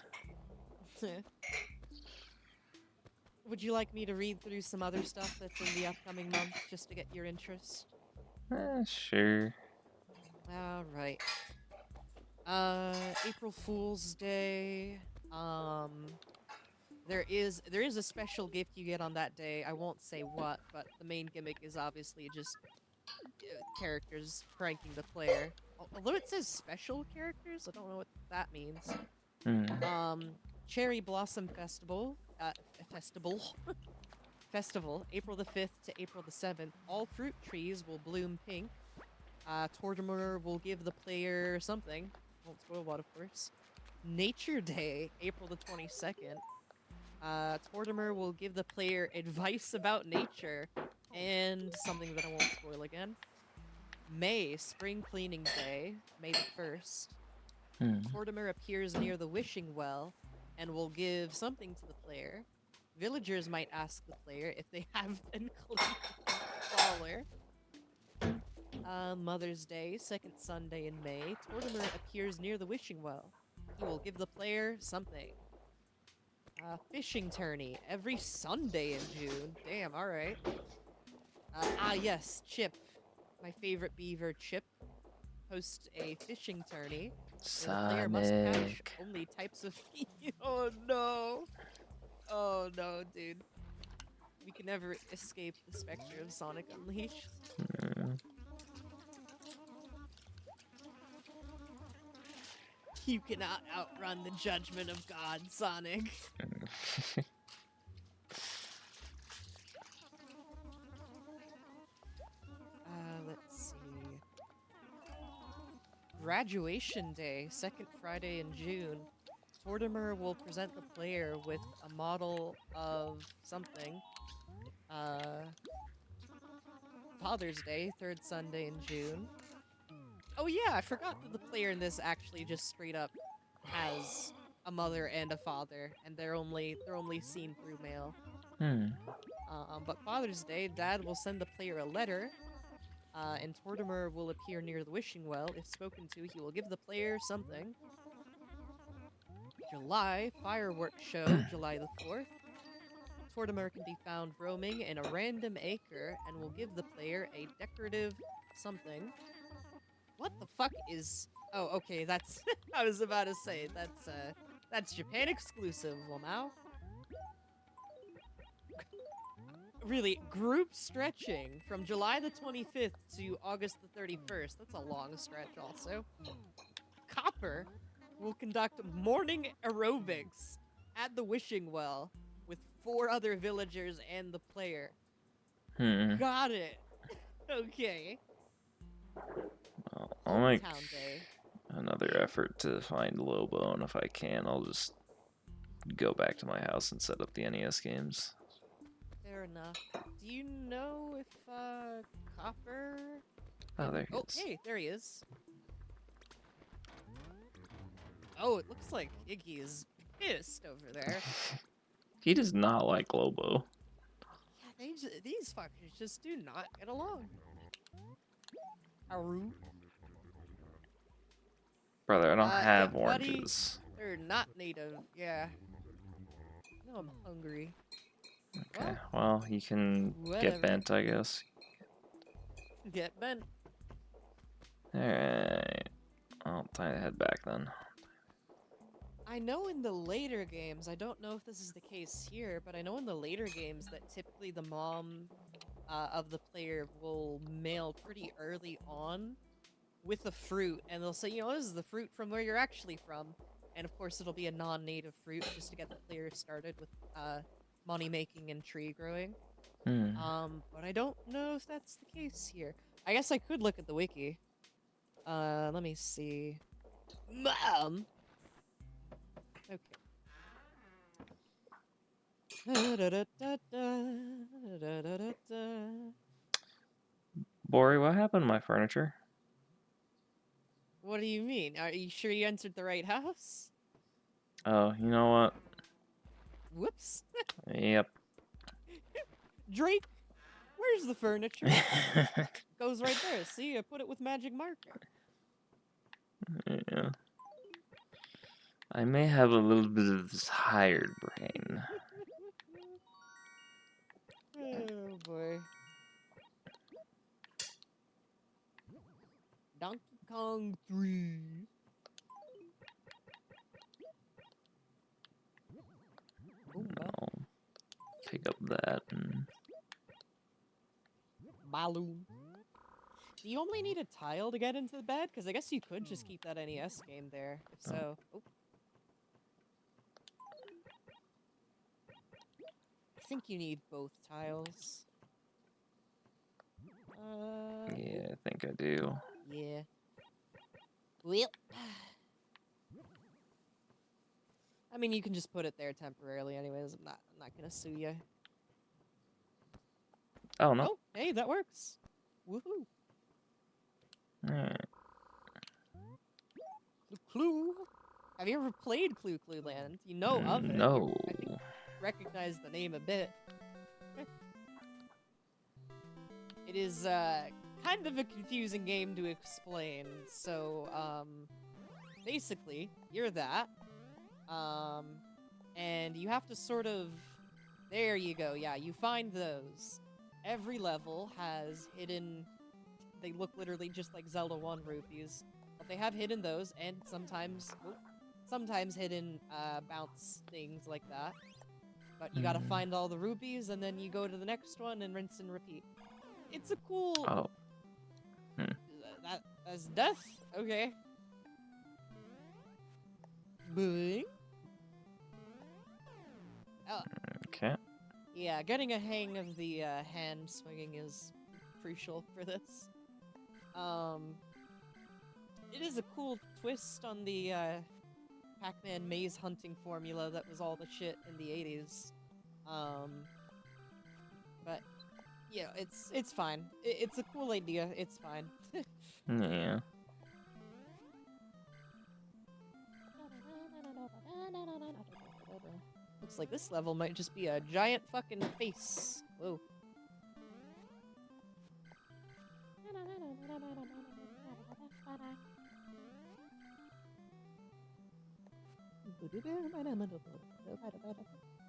would you like me to read through some other stuff that's in the upcoming month just to get your interest? Sure. Alright. April Fool's Day. There is a special gift you get on that day. I won't say what, but the main gimmick is obviously just characters pranking the player. Although it says special characters, I don't know what that means. Cherry Blossom Festival. Festival, April the 5th to April the 7th. All fruit trees will bloom pink. Tortimer will give the player something. Won't spoil what, of course. Nature Day, April the 22nd. Tortimer will give the player advice about nature and something that I won't spoil again. May, Spring Cleaning Day, May the 1st. Tortimer appears near the wishing well and will give something to the player. Villagers might ask the player if they have been cleaned collar. Mother's Day, second Sunday in May. Tortimer appears near the wishing well. He will give the player something. Fishing tourney, every Sunday in June. Damn, alright. Yes, Chip. My favorite beaver, Chip, hosts a fishing tourney where the player must catch Sonic. only types of... Oh no! Oh no, dude. We can never escape the specter of Sonic Unleashed. You cannot outrun the judgment of God, Sonic. Let's see. Graduation Day, second Friday in June. Tortimer will present the player with a model of something. Father's Day, third Sunday in June. Oh yeah, I forgot that the player in this actually just straight up has a mother and a father, and they're only seen through mail. But Father's Day, Dad will send the player a letter, and Tortimer will appear near the wishing well. If spoken to, he will give the player something. July, fireworks show, July the 4th. Tortimer can be found roaming in a random acre and will give the player a decorative something. What the fuck is... Oh, okay, that's... I was about to say, that's Japan exclusive, Lamau. Really, group stretching from July the 25th to August the 31st. That's a long stretch also. Copper will conduct morning aerobics at the wishing well with 4 other villagers and the player. Got it. Okay. Well, I'll make Town Day. another effort to find Lobo, and if I can, I'll just go back to my house and set up the NES games. Fair enough. Do you know if, Copper... Oh, there he is. Hey, there he is. Oh, it looks like Iggy is pissed over there. He does not like Lobo. Yeah, these fuckers just do not get along. Aru. Brother, I don't have Yeah, oranges. Buddy, they're not native, yeah. No, I'm hungry. Okay, well, you can get Whatever. bent, I guess. Get bent. Alright. I'll time to head back then. I know in the later games, I don't know if this is the case here, but I know in the later games that typically the mom of the player will mail pretty early on with a fruit, and they'll say, you know, this is the fruit from where you're actually from. And of course, it'll be a non-native fruit just to get the player started with money making and tree growing. Hmm. But I don't know if that's the case here. I guess I could look at the wiki. Let me see. Mom. Okay. Bori, what happened to my furniture? What do you mean? Are you sure you entered the right house? Oh, you know what? Whoops. Yep. Drake, where's the furniture? Goes right there. See, I put it with magic marker. Yeah. I may have a little bit of this hired brain. Oh boy. Donkey Kong 3. Boomba. I'll pick up that and... Balloon. Do you only need a tile to get into the bed? Because I guess you could just keep that NES game there. If so. Oh. I think you need both tiles. Yeah, I think I do. Yeah. Well. I mean, you can just put it there temporarily anyways. I'm not gonna sue you. Oh, no. Oh, hey, that works. Woohoo. Alright. Clue. Have you ever played Clue Clue Land? You know of it. No. I think you recognize the name a bit. It is kind of a confusing game to explain. So, basically, you're that. And you have to sort of... There you go, yeah, you find those. Every level has hidden... They look literally just like Zelda 1 rupees. But they have hidden those, and sometimes... sometimes hidden, bounce things like that. But you gotta find all the rupees, and then you go to the next one and rinse and repeat. It's a cool... Oh. That's death? Okay. Boing. Okay. Yeah, getting a hang of the hand swinging is crucial for this. It is a cool twist on the Pac-Man maze hunting formula that was all the shit in the 80s. But yeah, it's fine. It's a cool idea. It's fine. Yeah. Looks like this level might just be a giant fucking face. Whoa.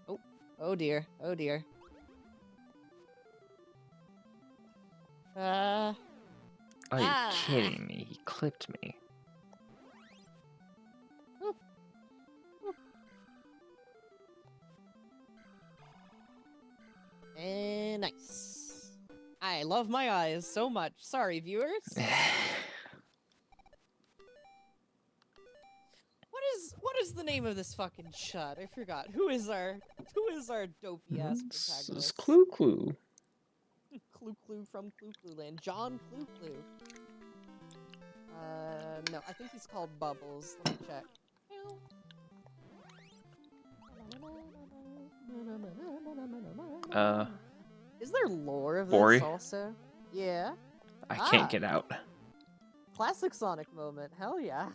Oh. Oh dear. Oh dear. Are you kidding me? He clipped me. And nice. I love my eyes so much. Sorry, viewers. What is the name of this fucking shut? I forgot. Who is our dopey ass This is protagonist? Clue Clue. Clue Clue from Clue Clue Land. John Clue Clue. No, I think he's called Bubbles. Let me check. Is there lore of Bori? this also? Yeah. I can't get out. Classic Sonic moment. Hell yeah.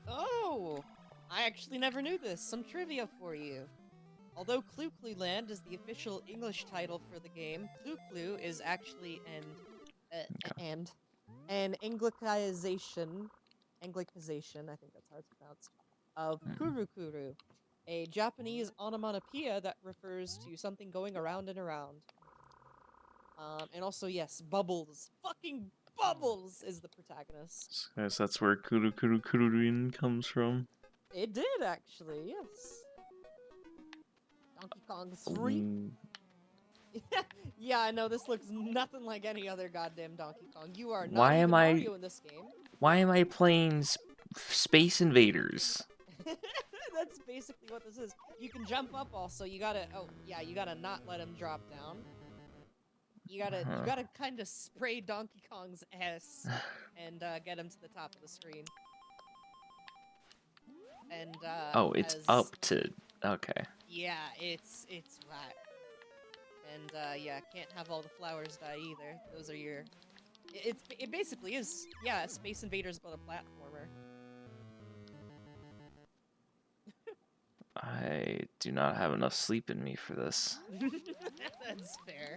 Oh! I actually never knew this. Some trivia for you. Although Clue Clue Land is the official English title for the game, Clue Clue is actually an Anglicization Anglicization, I think that's how it's pronounced, of kuru-kuru, a Japanese onomatopoeia that refers to something going around and around. And also, yes, Bubbles. Fucking Bubbles is the protagonist. I guess that's where Kuru Kuru Kururin comes from. It did, actually, yes. Donkey Kong 3? Yeah, I know, this looks nothing like any other goddamn Donkey Kong. You are not Why even am I- Mario in this game. Why am I playing Space Invaders? That's basically what this is. You can jump up also, you gotta, oh, yeah, you gotta not let him drop down. You gotta kind of spray Donkey Kong's ass and get him to the top of the screen. And Oh, it's up to... Okay. Yeah, it's that. And yeah, can't have all the flowers die either. Those are your... It basically is, yeah, Space Invaders but a platformer. I do not have enough sleep in me for this. That's fair.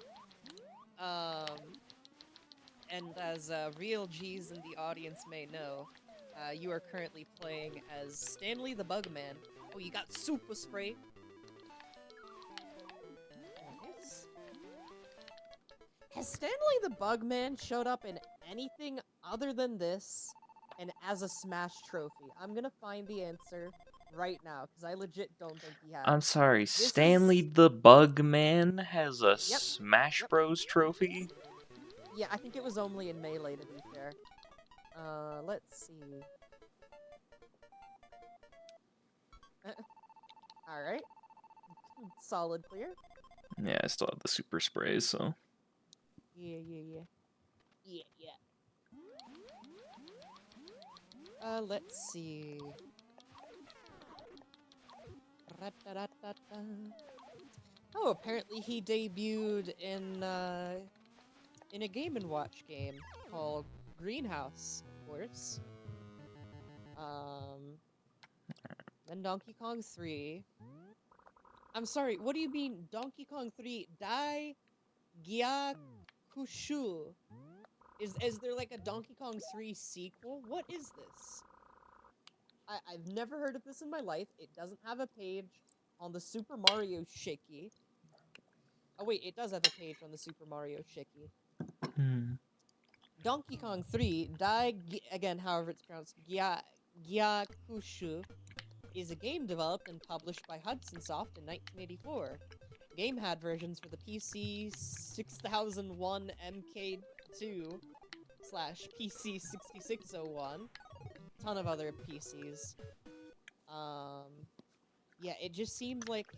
And as real G's in the audience may know, you are currently playing as Stanley the Bugman. Oh, you got super spray. Nice. Has Stanley the Bugman showed up in anything other than this and as a Smash trophy? I'm gonna find the answer right now, because I legit don't think he has. I'm sorry, Stanley the Bugman has a Smash Bros. Trophy? Yeah, I think it was only in Melee, to be fair. Let's see. Alright. Solid clear. Yeah, I still have the super sprays, so... Yeah. Let's see. Oh, apparently he debuted in a Game & Watch game called Greenhouse, of course. Then Donkey Kong 3. I'm sorry, what do you mean Donkey Kong 3 Dai Gyakushu? Is there like a Donkey Kong 3 sequel? What is this? I've never heard of this in my life. It doesn't have a page on the Super Mario Shiki. Oh wait, it does have a page on the Super Mario Shiki. Donkey Kong 3 again, however it's pronounced, Gyakushu, is a game developed and published by Hudson Soft in 1984. The game had versions for the PC 6001 MK2 / PC 6601. Ton of other PCs. Yeah, it just seemed like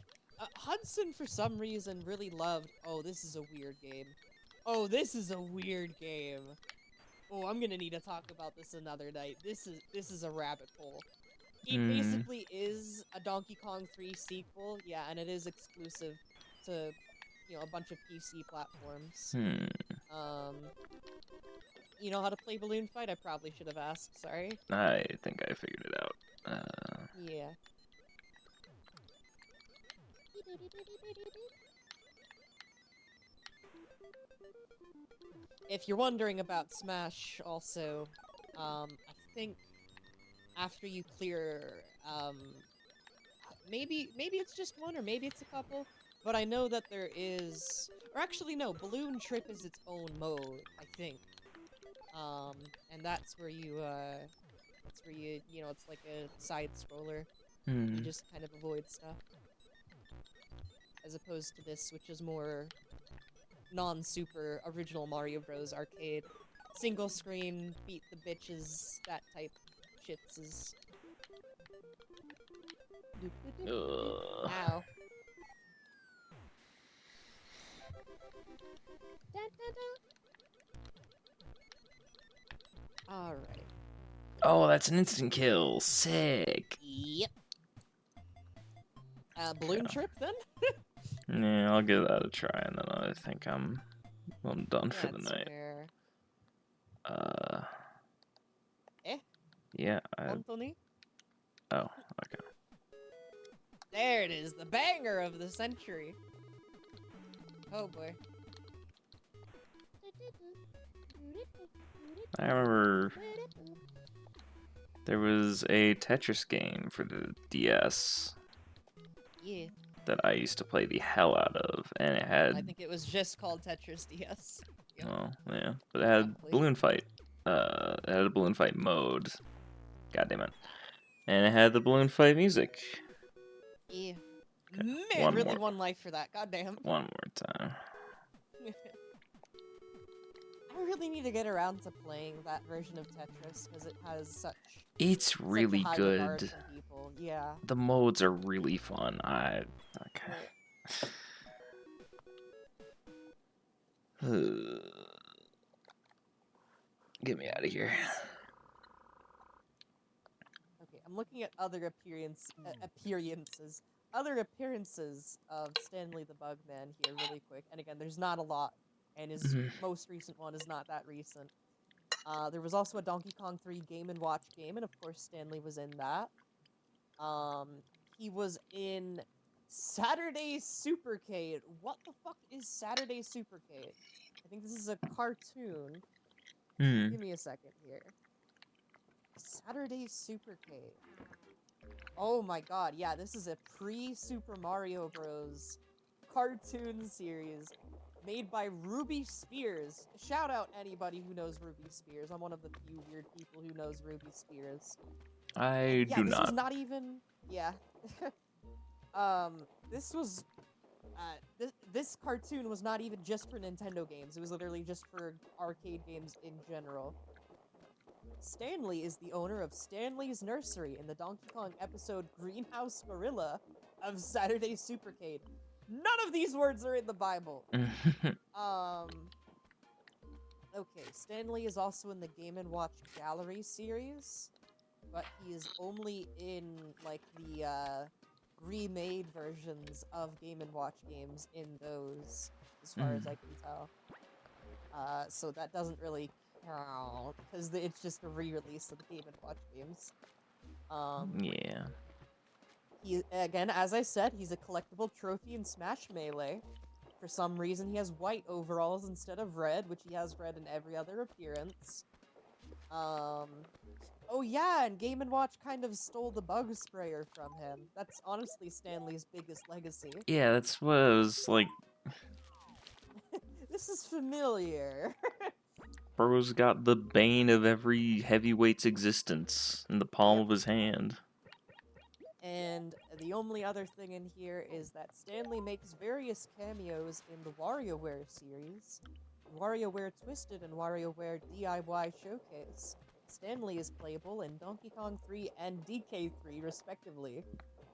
Hudson, for some reason, really loved, oh, this is a weird game. Oh, this is a weird game. Oh, I'm gonna need to talk about this another night. This is a rabbit hole. It basically is a Donkey Kong 3 sequel, yeah, and it is exclusive to, you know, a bunch of PC platforms. You know how to play Balloon Fight? I probably should have asked, sorry. I think I figured it out. Yeah. If you're wondering about Smash, also, I think after you clear, maybe it's just one, or maybe it's a couple, but I know that there is, or actually no, Balloon Trip is its own mode, I think. And that's where you, you know, it's like a side-scroller. You just kind of avoid stuff. As opposed to this, which is more non-super original Mario Bros. Arcade. Single screen, beat the bitches, that type shits. Ow. Alright. Oh, that's an instant kill. Sick. Yep. Balloon Trip, then? Yeah, I'll give that a try, and then I think I'm done for the night. Fair. Yeah. Anthony? Oh, okay. There it is, the banger of the century. Oh boy. I remember There was a Tetris game for the DS Yeah. that I used to play the hell out of, and it had, I think it was just called Tetris DS. Yep. well, yeah, but it had Probably. balloon fight. It had a balloon fight mode. God damn it. And it had the balloon fight music. Yeah. Okay, Man, really one life for that. Goddamn. one more time. I really need to get around to playing that version of Tetris because it has It's such a really high regard good. from people. Yeah. The modes are really fun. Get me out of here. Okay, I'm looking at other other appearances of Stanley the Bugman here really quick. And again, there's not a lot, and his most recent one is not that recent. There was also a Donkey Kong 3 Game & Watch game, and of course Stanley was in that. He was in Saturday Supercade. What the fuck is Saturday Supercade? I think this is a cartoon. Give me a second here. Saturday Supercade. Oh my god, yeah, this is a pre-Super Mario Bros. Cartoon series made by Ruby Spears. Shout out anybody who knows Ruby Spears. I'm one of the few weird people who knows Ruby Spears. I yeah, do this not. was not even... Yeah. This was... this cartoon was not even just for Nintendo games. It was literally just for arcade games in general. Stanley is the owner of Stanley's Nursery in the Donkey Kong episode Greenhouse Gorilla of Saturday Supercade. None of these words are in the Bible. Okay, Stanley is also in the Game & Watch Gallery series, but he is only in, like, the, remade versions of Game & Watch games in those, as far as I can tell. So that doesn't really count, because it's just a re-release of the Game & Watch games. Yeah. He, again, as I said, he's a collectible trophy in Smash Melee. For some reason, he has white overalls instead of red, which he has red in every other appearance. Oh yeah, and Game & Watch kind of stole the bug sprayer from him. That's honestly Stanley's biggest legacy. Yeah, that's what it was like. This is familiar. Bro's got the bane of every heavyweight's existence in the palm of his hand. And the only other thing in here is that Stanley makes various cameos in the WarioWare series, WarioWare Twisted and WarioWare DIY Showcase. Stanley is playable in Donkey Kong 3 and DK3 respectively,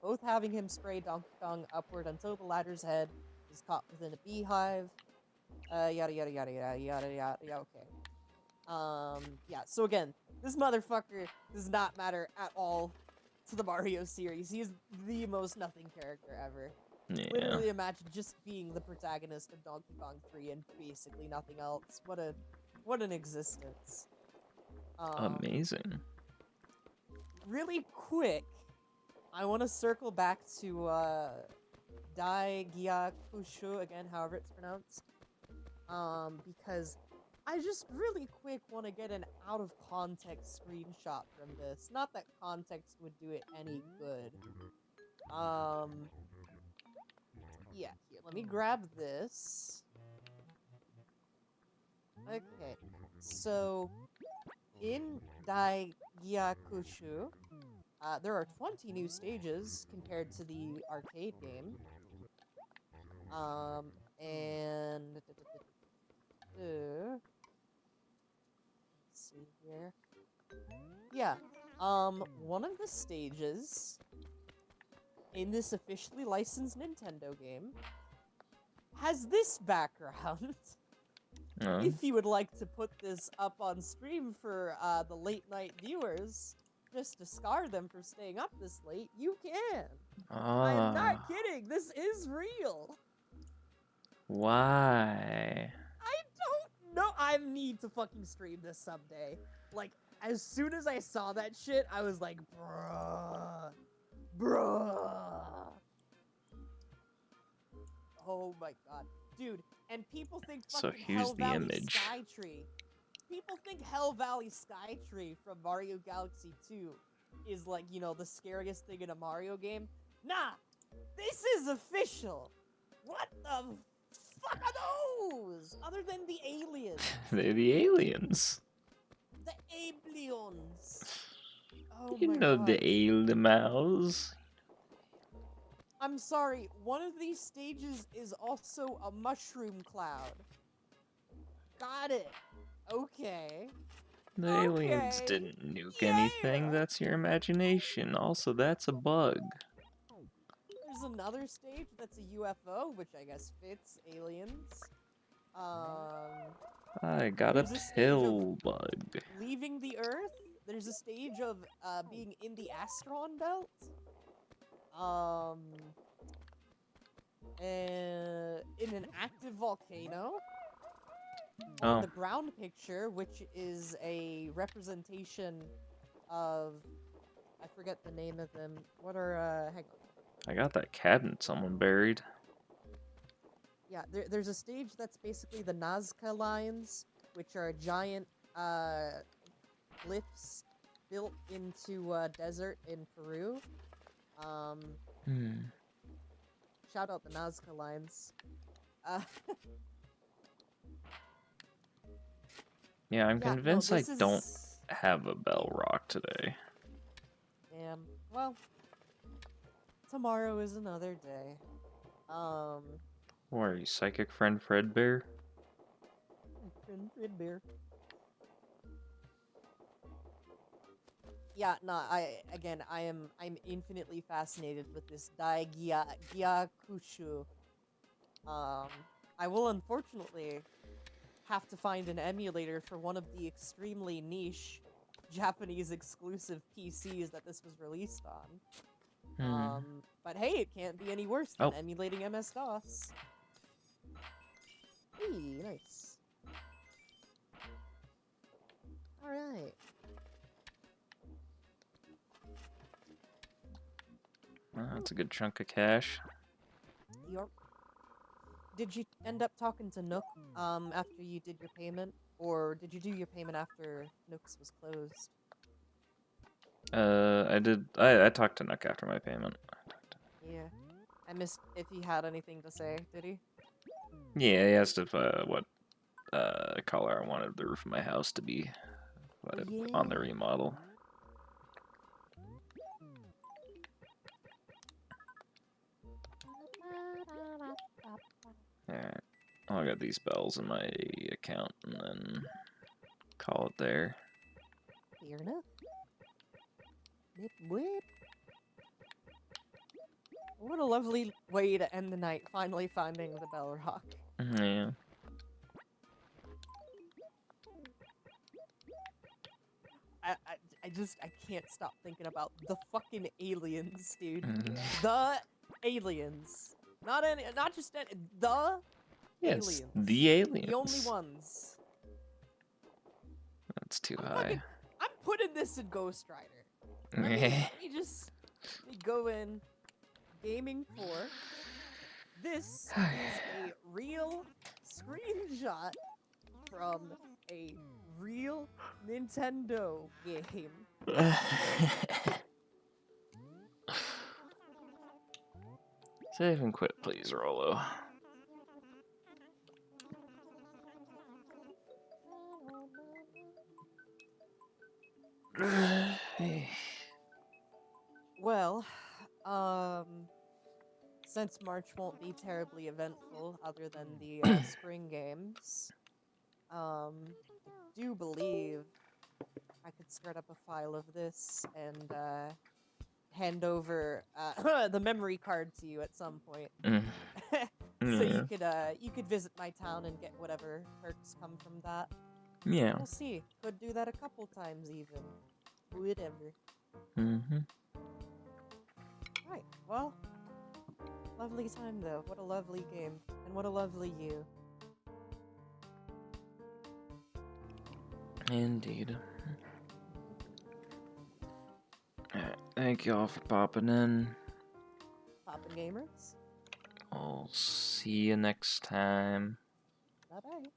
both having him spray Donkey Kong upward until the latter's head is caught within a beehive. Yada yada yada yada yada yada. Yeah, okay. Yeah. So again, this motherfucker does not matter at all to the Mario series. He is the most nothing character ever. Yeah. Literally imagine just being the protagonist of Donkey Kong 3 and basically nothing else. What an existence. Amazing. Really quick, I want to circle back to Dai Gyakushu, again, however it's pronounced. Because I just really quick want to get an out-of-context screenshot from this. Not that context would do it any good. Yeah, here, let me grab this. Okay, so in Daigyakushu, there are 20 new stages compared to the arcade game. And let's see here. Yeah, one of the stages in this officially licensed Nintendo game has this background. If you would like to put this up on stream for the late night viewers, just to scar them for staying up this late, you can. I'm not kidding. This is real. Why? I don't know. I need to fucking stream this someday. Like, as soon as I saw that shit, I was like, bruh. Oh my god. Dude, and people think fucking So here's Hell the Valley image. Skytree. people think Hell Valley Skytree from Mario Galaxy 2 is like, you know, the scariest thing in a Mario game. Nah, this is official. What the fuck are those? Other than the aliens. They're the aliens. The aliens. Oh You my know god. the aliens. I'm sorry, one of these stages is also a mushroom cloud. Got it. Okay. The aliens Okay. didn't nuke anything. Yeah. That's your imagination. Also, that's a bug. There's another stage that's a UFO, which I guess fits aliens. I got a There's a stage of pill bug. leaving the Earth. There's a stage of being in the Astron Belt. In an active volcano. Oh, The ground picture, which is a representation of, I forget the name of them. What are hang on. I got that cabinet someone buried. Yeah, there's a stage that's basically the Nazca lines, which are giant glyphs built into a desert in Peru. Shout out the Nazca lines. Yeah, I'm Yeah, no, convinced I this is... don't have a bell rock today. Damn. Well, tomorrow is another day. Who are you, psychic friend Fredbear? Red bear. Yeah, no, I'm infinitely fascinated with this Gyakushu. I will unfortunately have to find an emulator for one of the extremely niche Japanese exclusive PCs that this was released on. But hey, it can't be any worse than emulating MS-DOS. Hey, nice. Alright. That's a good chunk of cash. Yup. Did you end up talking to Nook after you did your payment? Or did you do your payment after Nook's was closed? I did. I talked to Nook after my payment. Yeah. I missed if he had anything to say, did he? Yeah, he asked if what color I wanted the roof of my house to be on the remodel. Alright, I'll get these bells in my account and then call it there. Fair enough. Whip, whip. What a lovely way to end the night, finally finding the bell rock. Yeah. I can't stop thinking about the fucking aliens, dude. The aliens. Not just any, the Yes, aliens. the aliens. The only ones. That's too high. I'm putting this in Ghost Rider. Let me go in. Gaming 4. This is a real screenshot from a real Nintendo game. Save and quit, please, Rolo. Well, since March won't be terribly eventful other than the spring games, I do believe I could start up a file of this and hand over the memory card to you at some point. So you could visit my town and get whatever perks come from that. Yeah. We'll see. Could do that a couple times even. Whatever. Right. Well, lovely time though. What a lovely game. And what a lovely you. Indeed. Alright, thank you all for popping in. Poppin' gamers. I'll see you next time. Bye bye.